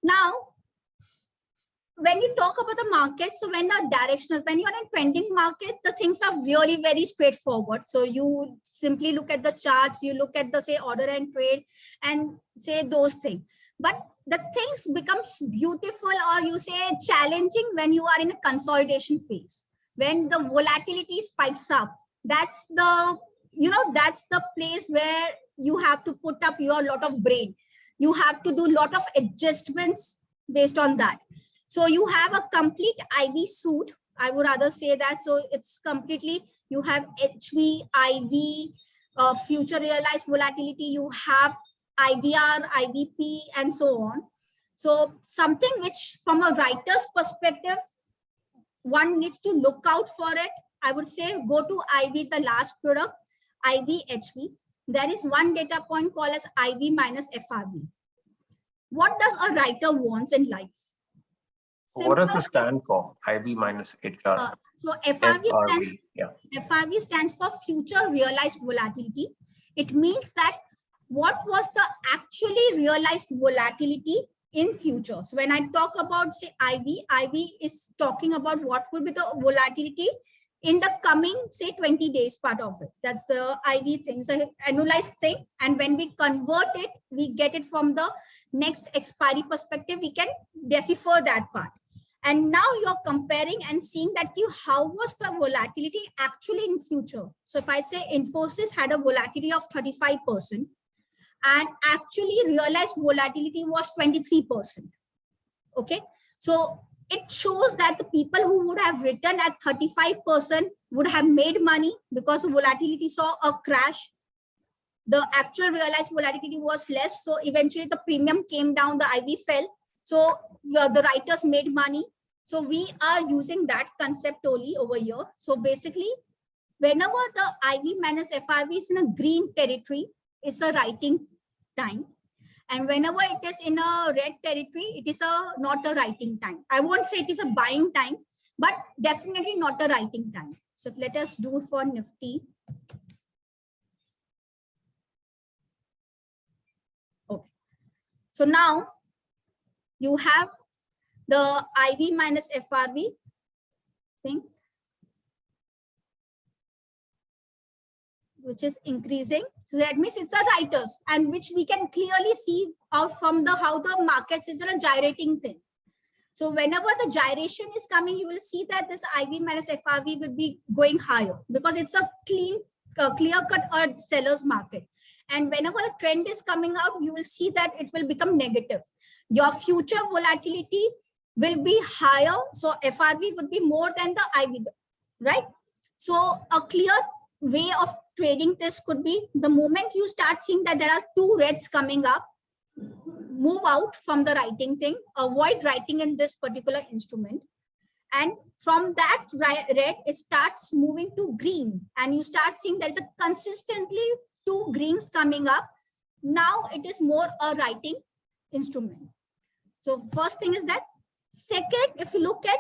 Now, when you talk about the market, so when you're directional, when you're in trending market, the things are really very straightforward. So you simply look at the charts, you look at the say order and trade and say those things. But the things becomes beautiful or you say challenging when you are in a consolidation phase. When the volatility spikes up, that's the, you know, that's the place where you have to put up your lot of brain. You have to do a lot of adjustments based on that. So you have a complete IB suit. I would rather say that. So it's completely, you have HV, IV, future realized volatility, you have IBR, IBP, and so on. So something which from a writer's perspective, one needs to look out for it. I would say go to IB, the last product, IB, HV. There is one data point called as IB minus FRB. What does a writer wants in life? What does this stand for? IB minus HR. So FRB FRB stands for future realized volatility. It means that what was the actually realized volatility in future. So when I talk about say IB is talking about what would be the volatility in the coming say 20 days part of it. That's the IB thing, so annualized thing. And when we convert it, we get it from the next expiry perspective, we can decipher that part. And now you're comparing and seeing that how was the volatility actually in future. So if I say Infosys had a volatility of 35% and actually realized volatility was 23%. Okay, so it shows that the people who would have written at 35% would have made money because the volatility saw a crash. The actual realized volatility was less. So eventually the premium came down, the IB fell. So the writers made money. So we are using that concept only over here. So basically, whenever the IB minus FRB is in a green territory, it's a writing time. And whenever it is in a red territory, it is not a writing time. I won't say it is a buying time, but definitely not a writing time. So let us do for Nifty. Okay. So now you have the IB minus FRB thing, which is increasing. So that means it's a writers, and which we can clearly see out from the how the markets is a gyrating thing. So whenever the gyration is coming, you will see that this IB minus FRB will be going higher because it's a clear-cut seller's market. And whenever the trend is coming out, you will see that it will become negative. Your future volatility will be higher. So FRB would be more than the IB, right? So a clear way of trading this could be the moment you start seeing that there are two reds coming up, move out from the writing thing, avoid writing in this particular instrument. And from that red, it starts moving to green. And you start seeing there's a consistently two greens coming up. Now it is more a writing instrument. So first thing is that. Second, if you look at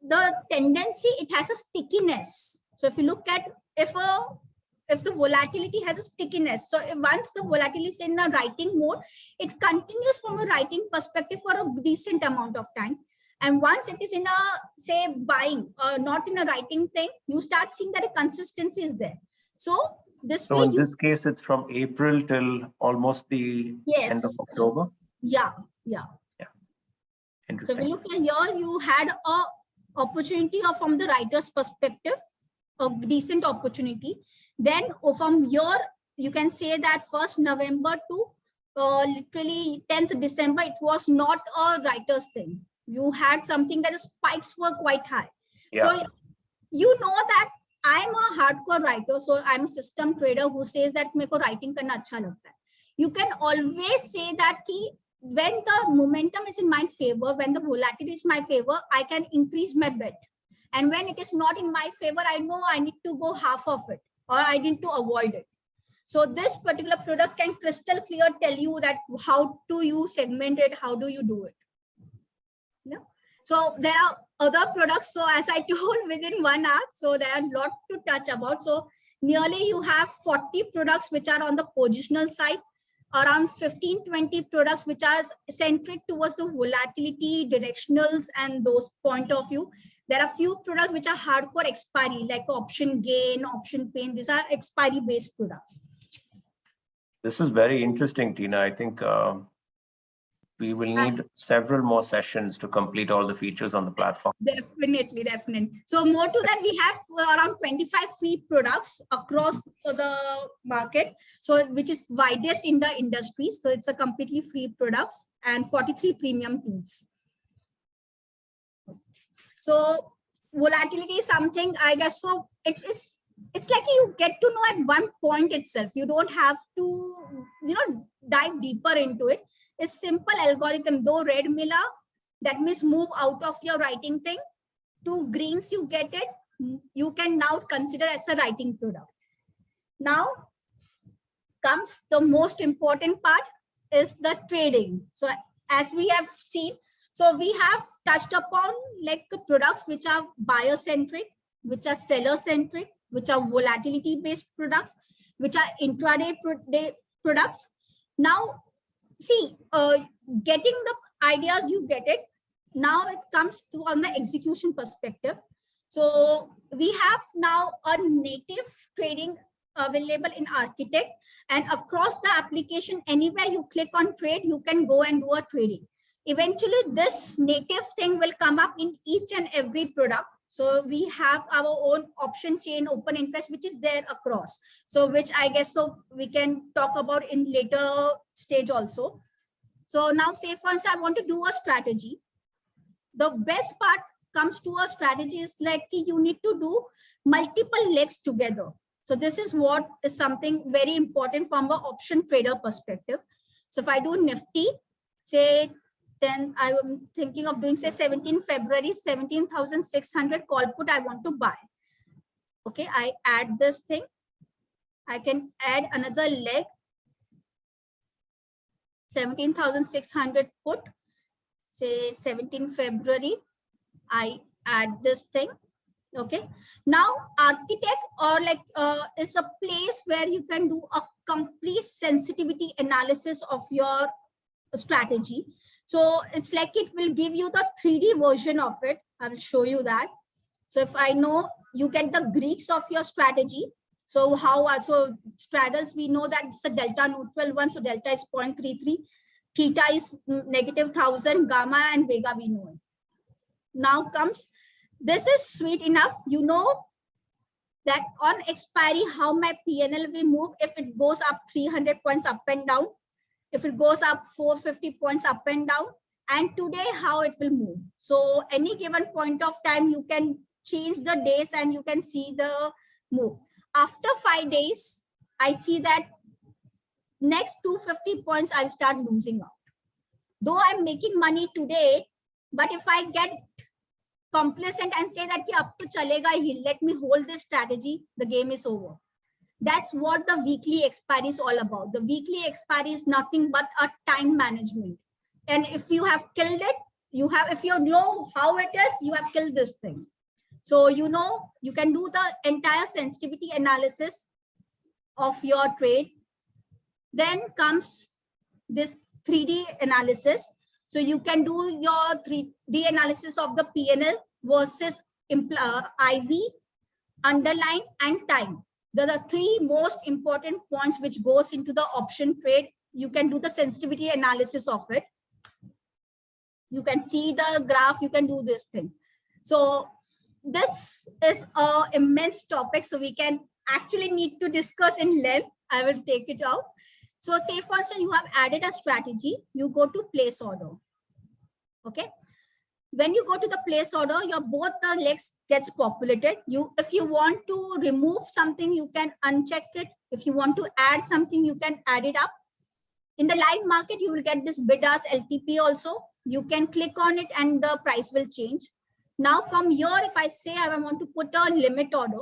the tendency, it has a stickiness. So if you look at if the volatility has a stickiness, so once the volatility is in a writing mode, it continues from a writing perspective for a decent amount of time. And once it is in a say buying or not in a writing thing, you start seeing that a consistency is there. So this so in this case, it's from April till almost the end of October. Yeah. So if you look at here, you had a opportunity or from the writer's perspective, a decent opportunity. Then from here, you can say that 1st November to literally 10th December, it was not a writer's thing. You had something that the spikes were quite high. Yeah. So you know that I'm a hardcore writer, so I'm a system trader who says that मेरे को writing करना अच्छा लगता है. You can always say that कि when the momentum is in my favor, when the volatility is in my favor, I can increase my bet. And when it is not in my favor, I know I need to go half of it or I need to avoid it. So this particular product can crystal clear tell you that how do you segment it, how do you do it. Yeah. So there are other products. So as I told, within 1 hour, so there are a lot to touch about. So nearly you have 40 products which are on the positional side, around 15-20 products which are centric towards the volatility, directionals, and those point of view. There are few products which are hardcore expiry, like option gain, option pain. These are expiry based products. This is very interesting, Tina. I think we will need several more sessions to complete all the features on the platform. Definitely, definitely. So more to that, we have around 25 free products across the market. So which is widest in the industry. So it's a completely free products and 43 premium tools. So volatility is something, I guess, so it's like you get to know at one point itself. You don't have to, dive deeper into it. It's simple algorithm. Though red mila, that means move out of your writing thing. To greens, you get it. You can now consider as a writing product. Now comes the most important part is the trading. So as we have seen, so we have touched upon like products which are buyer centric, which are seller centric, which are volatility based products, which are intraday products. Now, see, getting the ideas, you get it. Now it comes to on the execution perspective. So we have now a native trading available in Architect, and across the application, anywhere you click on trade, you can go and do a trading. Eventually, this native thing will come up in each and every product. So we have our own option chain open interest, which is there across. So which I guess so we can talk about in later stage also. So now say for instance, I want to do a strategy. The best part comes to a strategy is like you need to do multiple legs together. So this is what is something very important from an option trader perspective. So if I do Nifty, say, then I am thinking of doing say 17 February, 17,600 call put I want to buy. Okay, I add this thing. I can add another leg, 17,600 put, say 17 February, I add this thing. Okay, now Architect or like is a place where you can do a complete sensitivity analysis of your strategy. So it's like it will give you the 3D version of it. I will show you that. So if I know you get the Greeks of your strategy. So how also straddles, we know that it's a delta neutral one. So delta is 0.33, theta is -1000, gamma and vega we know it. Now comes, this is sweet enough. You know that on expiry, how my PNL will move if it goes up 300 points up and down. If it goes up 450 points up and down, and today how it will move. So any given point of time, you can change the days and you can see the move. After 5 days, I see that next 250 points, I'll start losing out. Though I'm making money today, but if I get complacent and say that up to chalega hi, let me hold this strategy, the game is over. That's what the weekly expiry is all about. The weekly expiry is nothing but a time management. And if you have killed it, you have, if you know how it is, you have killed this thing. So, you know, you can do the entire sensitivity analysis of your trade. Then comes this 3D analysis. So you can do your 3D analysis of the PNL versus IV, underline, and time. There are the 3 most important points which goes into the option trade. You can do the sensitivity analysis of it. You can see the graph, you can do this thing. So this is an immense topic. So we can actually need to discuss in length. I will take it out. So say for instance, you have added a strategy, you go to place order. Okay. when you go to the place order, your both the legs gets populated. If you want to remove something, you can uncheck it. If you want to add something, you can add it up. In the live market, you will get this bid ask LTP also. You can click on it and the price will change. Now from here, if I say I want to put a limit order,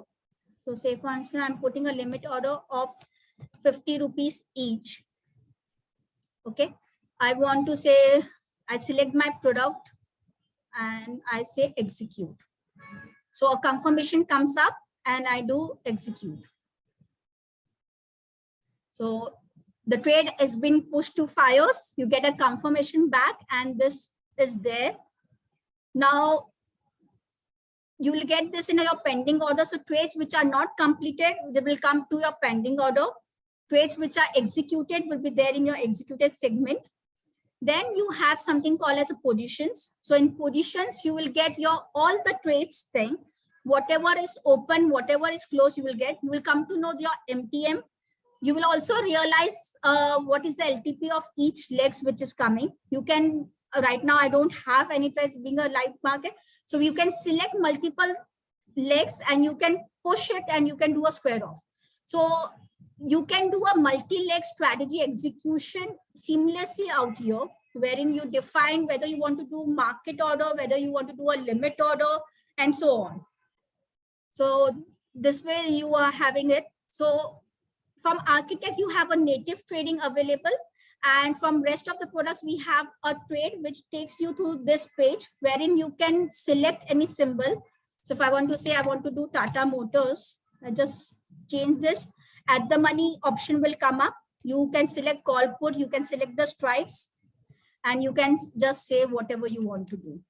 so say for instance, I'm putting a limit order of 50 rupees each. Okay, I want to say, I select my product and I say execute. So a confirmation comes up and I do execute. So the trade has been pushed to FIOS. You get a confirmation back and this is there. Now you will get this in your pending order. So trades which are not completed, they will come to your pending order. Trades which are executed will be there in your executed segment. Then you have something called as a positions. So in positions, you will get your all the trades thing. Whatever is open, whatever is closed, you will get. You will come to know your MTM. You will also realize what is the LTP of each legs which is coming. You can, right now I don't have any trades being a live market. So you can select multiple legs and you can push it and you can do a square off. So you can do a multi-leg strategy execution seamlessly out here, wherein you define whether you want to do market order, whether you want to do a limit order, and so on. So this way you are having it. So from Architect, you have a native trading available. And from rest of the products, we have a trade which takes you to this page, wherein you can select any symbol. So if I want to say I want to do Tata Motors, I just change this. At the money option will come up. You can select call put, you can select the strikes, and you can just say whatever you want to do.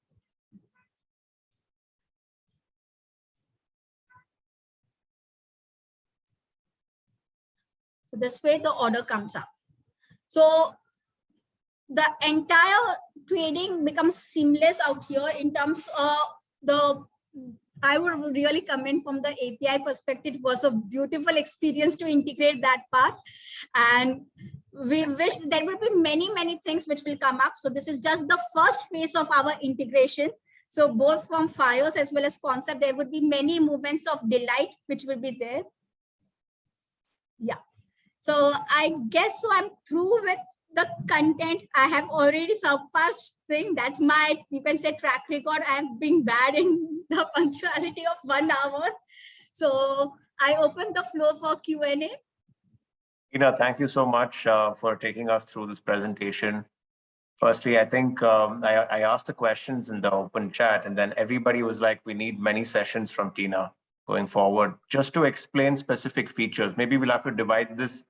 So this way the order comes up. So the entire trading becomes seamless out here in terms of I would really comment from the API perspective. It was a beautiful experience to integrate that part. And we wish there will be many things which will come up. So this is just the first phase of our integration. So both from FIOS as well as concept, there would be many moments of delight which will be there. Yeah. So I guess so I'm through with the content. I have already surpassed thing. That's my, you can say, track record. I have been bad in the punctuality of 1 hour. So I open the floor for Q&A. Tina, thank you so much for taking us through this presentation. Firstly, I think I asked the questions in the open chat, and then everybody was like, we need many sessions from Tina going forward, just to explain specific features. Maybe we'll have to divide this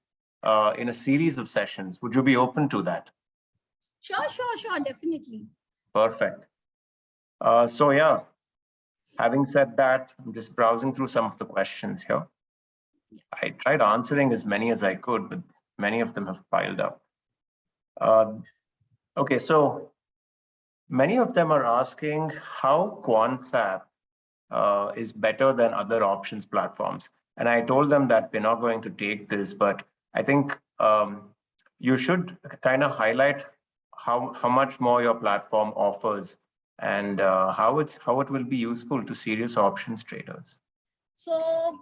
in a series of sessions. Would you be open to that? Sure, definitely. Perfect. So yeah, having said that, I'm just browsing through some of the questions here. I tried answering as many as I could, but many of them have piled up. Okay, so many of them are asking how QuantSap is better than other options platforms. And I told them that we're not going to take this, but I think you should kind of highlight how much more your platform offers and how it will be useful to serious options traders. So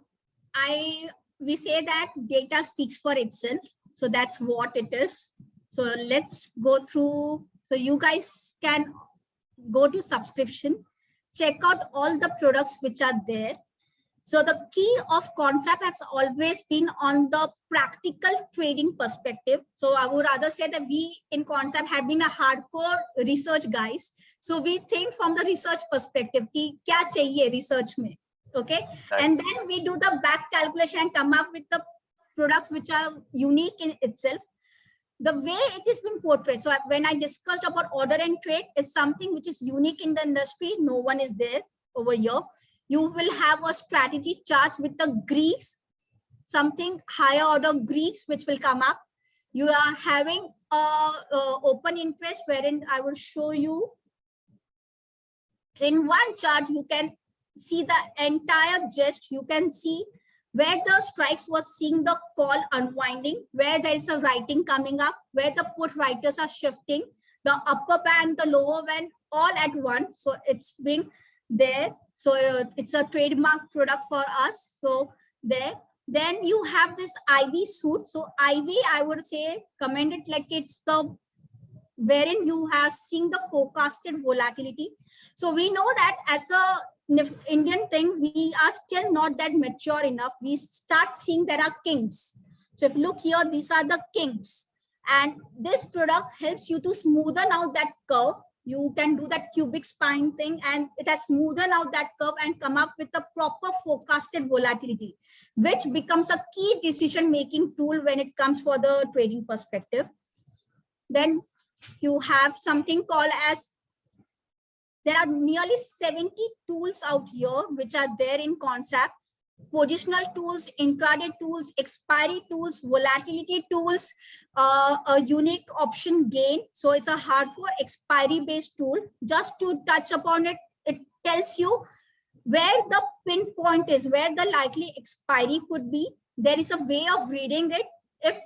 we say that data speaks for itself. So that's what it is. So let's go through. So you guys can go to subscription, check out all the products which are there. So the key of concept has always been on the practical trading perspective. So I would rather say that we in concept have been a hardcore research guys. So we think from the research perspective, ki kya chahiye research mein, okay? Nice. And then we do the back calculation and come up with the products which are unique in itself. The way it has been portrayed. So when I discussed about order and trade is something which is unique in the industry. No one is there over here. You will have a strategy charts with the Greeks, something higher order Greeks, which will come up. You are having open interest, wherein I will show you in one chart, you can see the entire gist. You can see where the strikes was seeing the call unwinding, where there is a writing coming up, where the put writers are shifting. the upper band, the lower band, all at once. So it's being there. So it's a trademark product for us. So there. Then you have this IV suit. So IV, I would say, comment it like it's the wherein you have seen the forecasted volatility. So we know that as a Indian thing, we are still not that mature enough. We start seeing there are kinks. So if you look here, these are the kinks. And this product helps you to smoothen out that curve. You can do that cubic spine thing, and it has smoothened out that curve and come up with a proper forecasted volatility, which becomes a key decision-making tool when it comes for the trading perspective. Then you have something called as, there are nearly 70 tools out here which are there in Concept. Positional tools, intraday tools, expiry tools, volatility tools, a unique option gain. So it's a hardcore expiry based tool. Just to touch upon it, it tells you where the pinpoint is, where the likely expiry could be. There is a way of reading it. If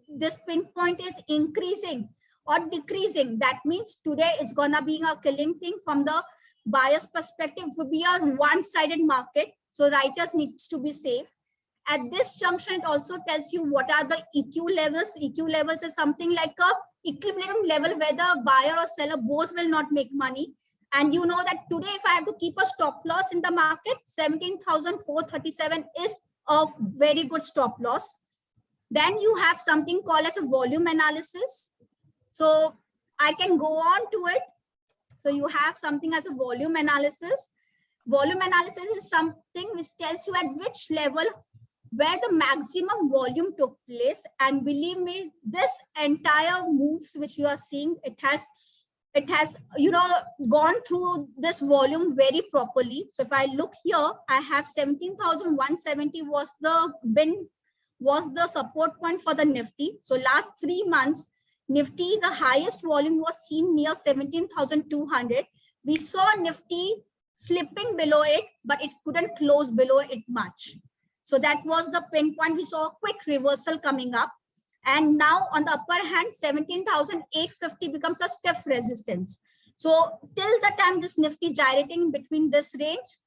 this pinpoint is increasing or decreasing, that means today it's gonna be a killing thing. From the buyer's perspective, it would be a one-sided market. So writers needs to be safe. At this junction, it also tells you what are the EQ levels. EQ levels is something like a equilibrium level where the buyer or seller both will not make money. And you know that today, if I have to keep a stop loss in the market, 17,437 is a very good stop loss. Then you have something called as a volume analysis. So I can go on to it. So you have something as a volume analysis. Volume analysis is something which tells you at which level where the maximum volume took place. And believe me, this entire moves which you are seeing, it has gone through this volume very properly. So if I look here, I have 17,170 was the support point for the Nifty. So last 3 months, Nifty, the highest volume was seen near 17,200. We saw Nifty slipping below it, but it couldn't close below it much. So that was the pinpoint. We saw a quick reversal coming up. And now on the upper hand, 17,850 becomes a stiff resistance. So till the time this Nifty gyrating between this range,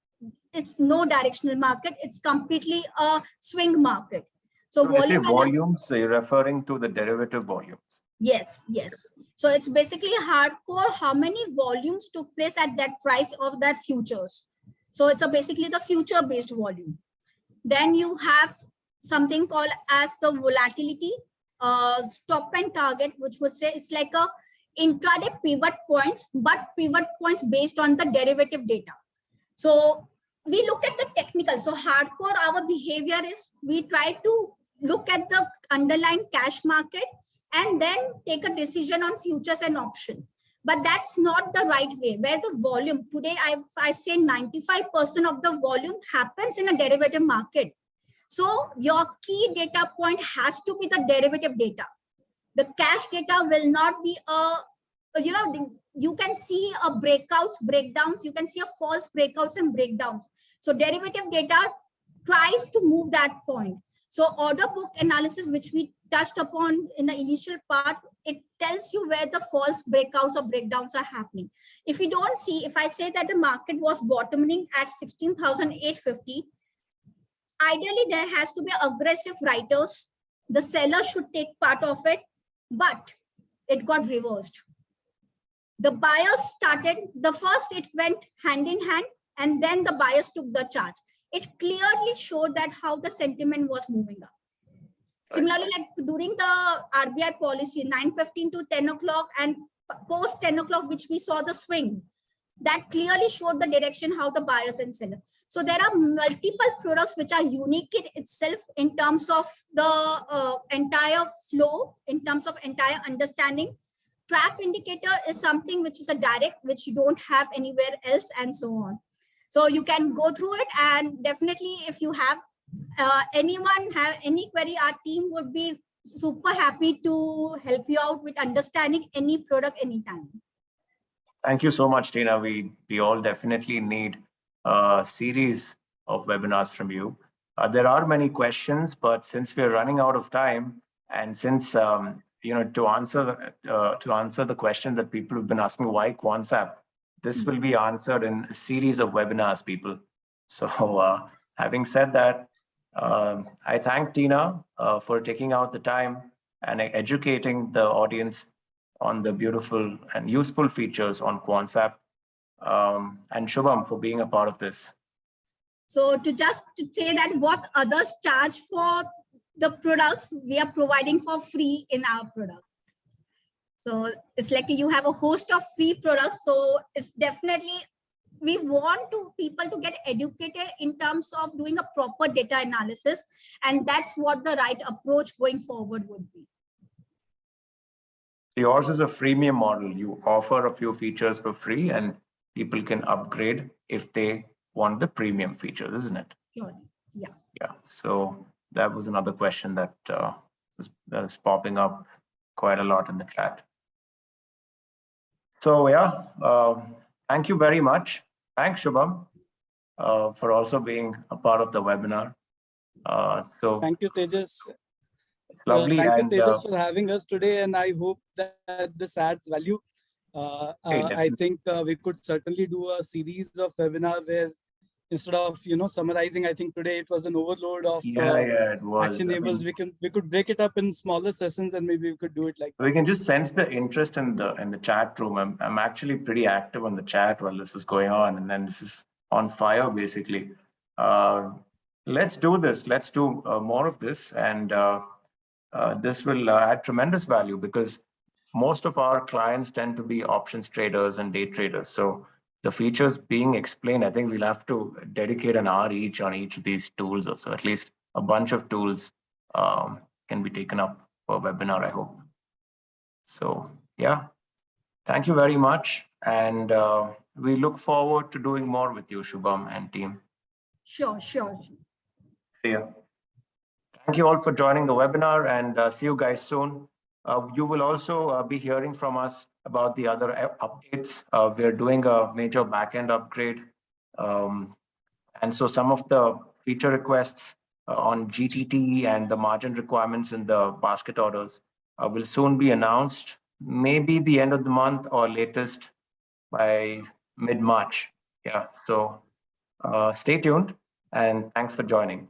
it's no directional market. It's completely a swing market. So when you say volumes, you're referring to the derivative volumes. Yes, yes. So it's basically hardcore how many volumes took place at that price of that futures. So it's basically the future based volume. Then you have something called as the volatility stop and target, which would say it's like a intraday pivot points, but pivot points based on the derivative data. So we look at the technical. So hardcore, our behavior is we try to look at the underlying cash market and then take a decision on futures and option. But that's not the right way, where the volume today, I say 95% of the volume happens in a derivative market. So your key data point has to be the derivative data. The cash data will not be you can see a breakdowns, you can see a false breakouts and breakdowns. So derivative data tries to move that point. So order book analysis, which we touched upon in the initial part, it tells you where the false breakouts or breakdowns are happening. If you don't see, if I say that the market was bottoming at 16,850, ideally there has to be aggressive writers. The seller should take part of it, but it got reversed. The buyers started, it went hand in hand, and then the buyers took the charge. It clearly showed that how the sentiment was moving up. Similarly, like during the RBI policy, 9:15 to 10 o'clock and post 10 o'clock, which we saw the swing, that clearly showed the direction how the buyers and sellers. So there are multiple products which are unique in itself in terms of the entire flow, in terms of entire understanding. Trap indicator is something which is a direct, which you don't have anywhere else, and so on. So you can go through it, and definitely if you have anyone have any query, our team would be super happy to help you out with understanding any product anytime. Thank you so much, Tina. We all definitely need a series of webinars from you. There are many questions, but since we're running out of time, and since to answer the question that people have been asking, why Quantsap, this will be answered in a series of webinars, people. So having said that, I thank Tina for taking out the time and educating the audience on the beautiful and useful features on Quantsap, and Shubham for being a part of this. So to say that what others charge for the products, we are providing for free in our product. So it's like you have a host of free products. So it's definitely, we want people to get educated in terms of doing a proper data analysis. And that's what the right approach going forward would be. Yours is a freemium model. You offer a few features for free and people can upgrade if they want the premium features, isn't it? Sure. Yeah. Yeah. So that was another question that was popping up quite a lot in the chat. So yeah, thank you very much. Thanks, Shubham, for also being a part of the webinar. So thank you, Tejas. Lovely. Thank you, Tejas, for having us today, and I hope that this adds value. I think we could certainly do a series of webinar where instead of summarizing, I think today it was an overload of it was. actionables. We could break it up in smaller sessions and maybe we could do it like we can just sense the interest in the chat room. I'm actually pretty active on the chat while this was going on, and then this is on fire basically. Let's do this. Let's do more of this, and this will add tremendous value because most of our clients tend to be options traders and day traders. So the features being explained, I think we'll have to dedicate an hour each on each of these tools, or so at least a bunch of tools can be taken up for a webinar, I hope. So yeah, thank you very much. And we look forward to doing more with you, Shubham and team. Sure. See ya. Thank you all for joining the webinar, and see you guys soon. You will also be hearing from us about the other updates. We're doing a major backend upgrade. And so some of the feature requests on GTT and the margin requirements in the basket orders will soon be announced, maybe the end of the month or latest by mid-March. Yeah, so stay tuned and thanks for joining.